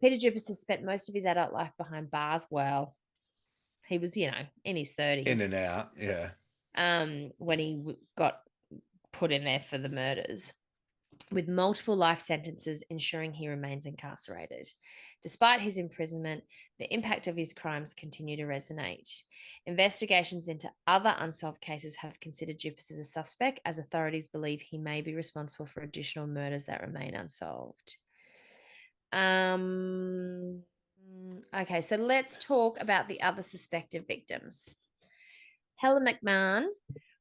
Peter Dupas has spent most of his adult life behind bars. Well, he was, in his 30s. In and out, yeah. When he got put in there for the murders, with multiple life sentences ensuring he remains incarcerated. Despite his imprisonment, the impact of his crimes continue to resonate. Investigations into other unsolved cases have considered Dupas as a suspect, as authorities believe he may be responsible for additional murders that remain unsolved. Okay, so let's talk about the other suspected victims. Helen McMahon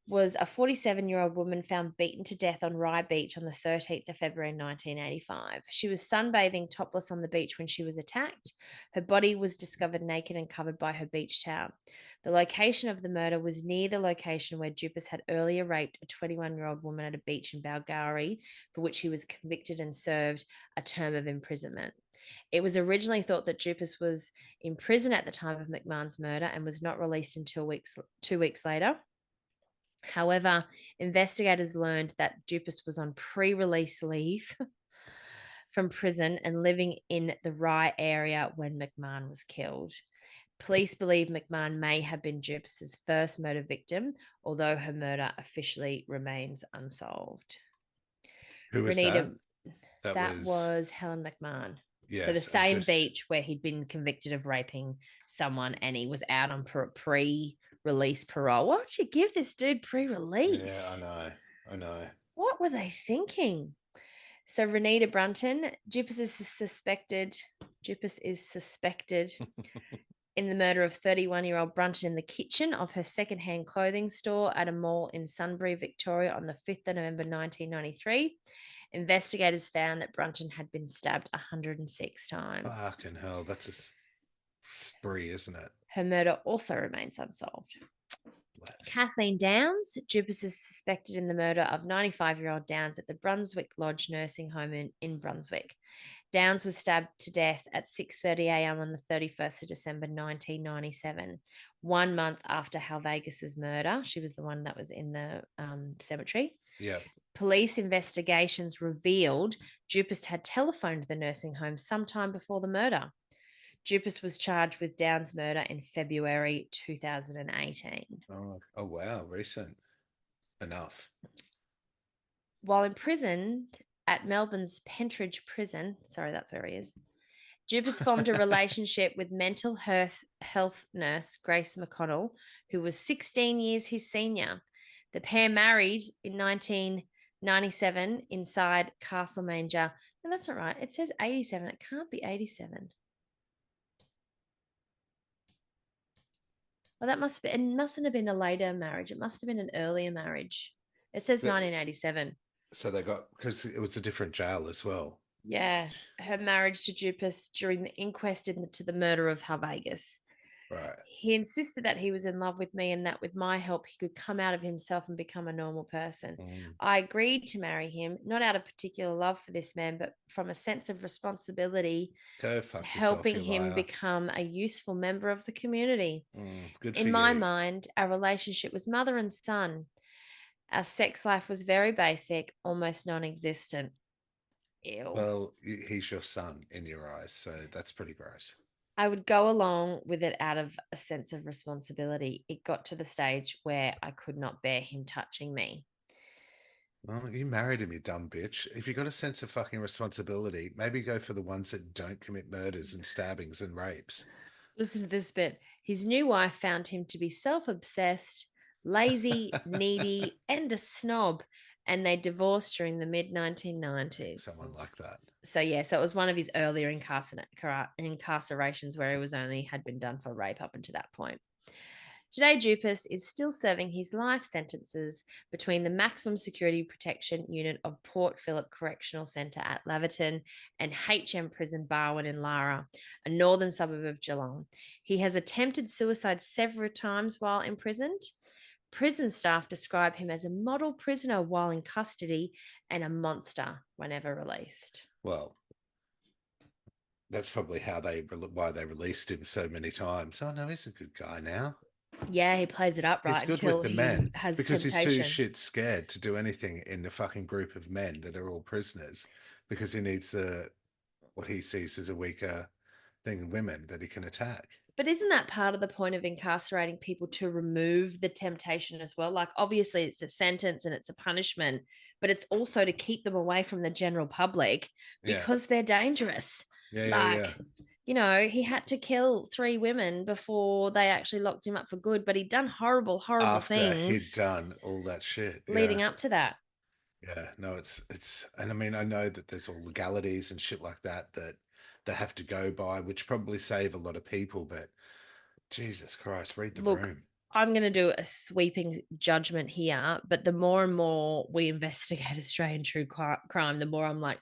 was a 47-year-old woman found beaten to death on Rye Beach on the 13th of February 1985. She was sunbathing topless on the beach when she was attacked. Her body was discovered naked and covered by her beach towel. The location of the murder was near the location where Dupas had earlier raped a 21-year-old woman at a beach in Balgowrie, for which he was convicted and served a term of imprisonment. It was originally thought that Dupas was in prison at the time of McMahon's murder and was not released until 2 weeks later. However, investigators learned that Dupas was on pre-release leave from prison and living in the Rye area when McMahon was killed. Police believe McMahon may have been Dupas's first murder victim, although her murder officially remains unsolved. Who was that? That was Helen McMahon. Yes, for the same beach where he'd been convicted of raping someone and he was out on pre-release parole. Why would you give this dude pre-release? Yeah, I know. What were they thinking? So Renita Brunton, Dupas is suspected in the murder of 31-year-old Brunton in the kitchen of her secondhand clothing store at a mall in Sunbury, Victoria on the 5th of November 1993. Investigators found that Brunton had been stabbed 106 times. Fucking hell, that's a spree, isn't it? Her murder also remains unsolved. Kathleen Downs, Dupas is suspected in the murder of 95-year-old Downs at the Brunswick Lodge nursing home in Brunswick. Downs was stabbed to death at 6:30 a.m. on the 31st of December 1997, 1 month after Hal Vegas's murder. She was the one that was in the cemetery. Yeah. Police investigations revealed Dupas had telephoned the nursing home sometime before the murder. Dupas was charged with Downs' murder in February 2018. Oh wow, recent enough. While imprisoned at Melbourne's Pentridge Prison, sorry, that's where he is, Dupas formed a relationship with mental health nurse Grace McConnell, who was 16 years his senior. The pair married in 1997 inside Castle Manger. No, that's not right. It says 87. It can't be 87. Well, it mustn't have been a later marriage. It must have been an earlier marriage. It says 1987. So they got, because it was a different jail as well. Yeah, her marriage to Dupas during the inquest into the murder of Harvegas. Right. He insisted that he was in love with me and that with my help he could come out of himself and become a normal person. I agreed to marry him, not out of particular love for this man, but from a sense of responsibility Go to fuck yourself, helping you him liar. become a useful member of the community. Good for In my you. mind, our relationship was mother and son. Our sex life was very basic, almost non-existent. Ew. Well, he's your son in your eyes, so that's pretty gross. I would go along with it out of a sense of responsibility. It got to the stage where I could not bear him touching me. Well, you married him, you dumb bitch. If you got a sense of fucking responsibility, maybe go for the ones that don't commit murders and stabbings and rapes. Listen to this bit. His new wife found him to be self obsessed, lazy, needy, and a snob, and they divorced during the mid 1990s. Someone like that. So it was one of his earlier incarcerations where he was only had been done for rape up until that point. Today, Dupas is still serving his life sentences between the Maximum Security Protection Unit of Port Phillip Correctional Centre at Laverton and HM Prison Barwon in Lara, a northern suburb of Geelong. He has attempted suicide several times while imprisoned. Prison staff describe him as a model prisoner while in custody and a monster whenever released. Well, that's probably why they released him so many times. Oh no, he's a good guy now. Yeah, he plays it up right He's good until with the he men has because temptation. he's too shit scared to do anything in the fucking group of men that are all prisoners because he needs what he sees as a weaker thing in women that he can attack. But isn't that part of the point of incarcerating people, to remove the temptation as well? Like, obviously, it's a sentence and it's a punishment, but it's also to keep them away from the general public because they're dangerous. Yeah. You know, he had to kill 3 women before they actually locked him up for good, but he'd done horrible After things he'd done all that shit. leading up to that. Yeah, no, it's, and I mean, I know that there's all legalities and shit like that that they have to go by, which probably save a lot of people, but Jesus Christ, read the room. I'm going to do a sweeping judgment here, but the more and more we investigate Australian true crime, the more I'm like,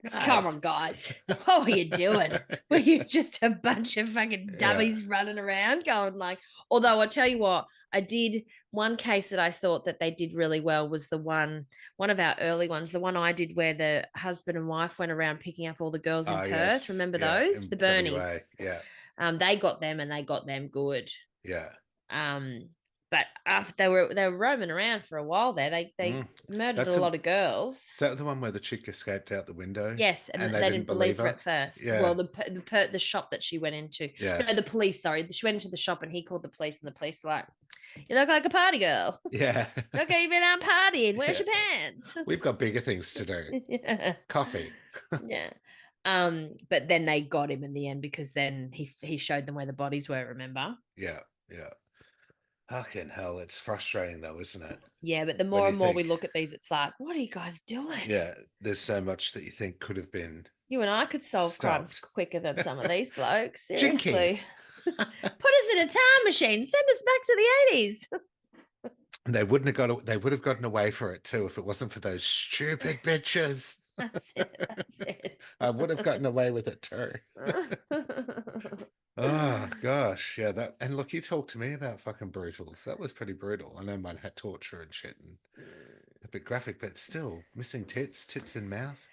come on, guys. What were you doing? Were you just a bunch of fucking dummies running around going like, although I tell you what, I did one case that I thought that they did really well was the one of our early ones, the one I did where the husband and wife went around picking up all the girls in Perth. Yes. Remember those? The Bernies. WA. Yeah. They got them and they got them good. Yeah. But after they were roaming around for a while there, they murdered a lot of girls. Is that the one where the chick escaped out the window? Yes, and they didn't believe her at first. Yeah. Well, the shop that she went into. Yeah. No, the police. Sorry, she went into the shop and he called the police, and the police were like, "You look like a party girl. Yeah. Look, you've been out partying. Where's your pants? We've got bigger things to do. Yeah. Coffee. Yeah. But then they got him in the end because then he showed them where the bodies were. Remember? Yeah. Yeah. Fucking hell, it's frustrating though, isn't it? Yeah, but the more and more we look at these, it's like, what are you guys doing? Yeah, there's so much that you think could have been. You and I could solve crimes quicker than some of these blokes. Seriously. Put us in a time machine. Send us back to the 80s. They would have gotten away for it too if it wasn't for those stupid bitches. That's it. I would have gotten away with it too. Oh gosh, yeah. And look, you talked to me about fucking brutals. That was pretty brutal. I know mine had torture and shit and a bit graphic, but still missing tits in mouth.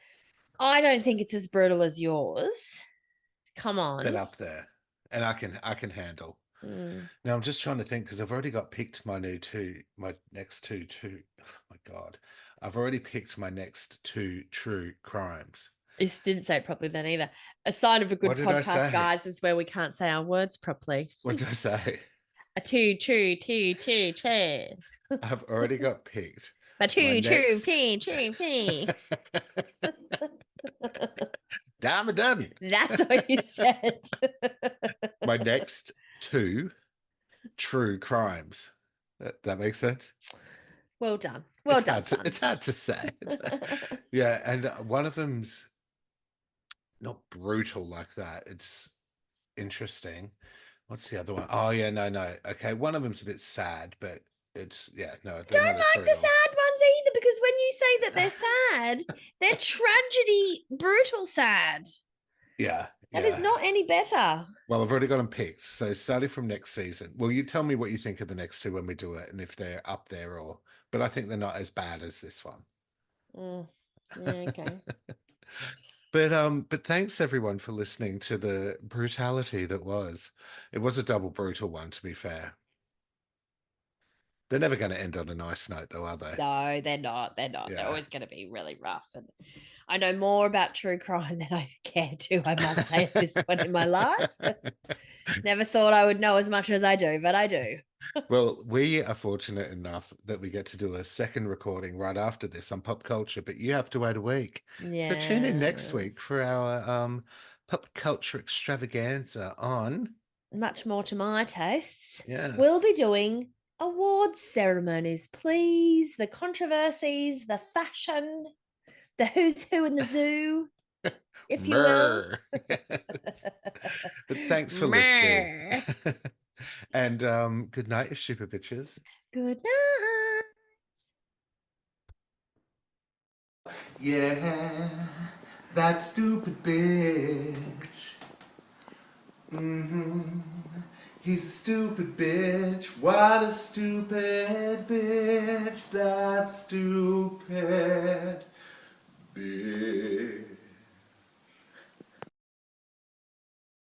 I don't think it's as brutal as yours. Come on. But up there, and I can handle. Now I'm just trying to think because I've already got picked my next two. Oh my God, I've already picked my next 2 true crimes. You didn't say it properly then either. A sign of a good podcast, guys, is where we can't say our words properly. What did I say? A 2, true. I've already got picked. A 2, true. Damn it, done. That's what you said. My next 2 true crimes. That makes sense. Well done. Well done, son. It's hard to say. Yeah, and one of them's not brutal like that. It's interesting. What's the other one? Oh yeah, no. Okay, one of them's a bit sad, but it's yeah, no, they're Don't not as like the brutal. sad ones either, because when you say that they're sad, they're tragedy, brutal sad. Yeah, That is yeah. not any better. Well, I've already got them picked. So starting from next season, well, you tell me what you think of the next two when we do it, and if they're up there or. But I think they're not as bad as this one. Yeah, okay. But thanks everyone for listening to the brutality that was. It was a double brutal one, to be fair. They're never going to end on a nice note, though, are they? No, they're not. They're not. They're Yeah. always going to be really rough. And I know more about true crime than I care to, I must say, at this point in my life. Never thought I would know as much as I do, but I do. Well, we are fortunate enough that we get to do a second recording right after this on pop culture, but you have to wait a week. So tune in next Yeah. week for our pop culture extravaganza on. Much more to my tastes. Yes. We'll be doing awards ceremonies, please. The controversies, the fashion, the who's who in the zoo, if you will. Yes. But thanks for listening. And good night, you stupid bitches. Good night. Yeah, that stupid bitch. He's a stupid bitch. What a stupid bitch. That stupid bitch.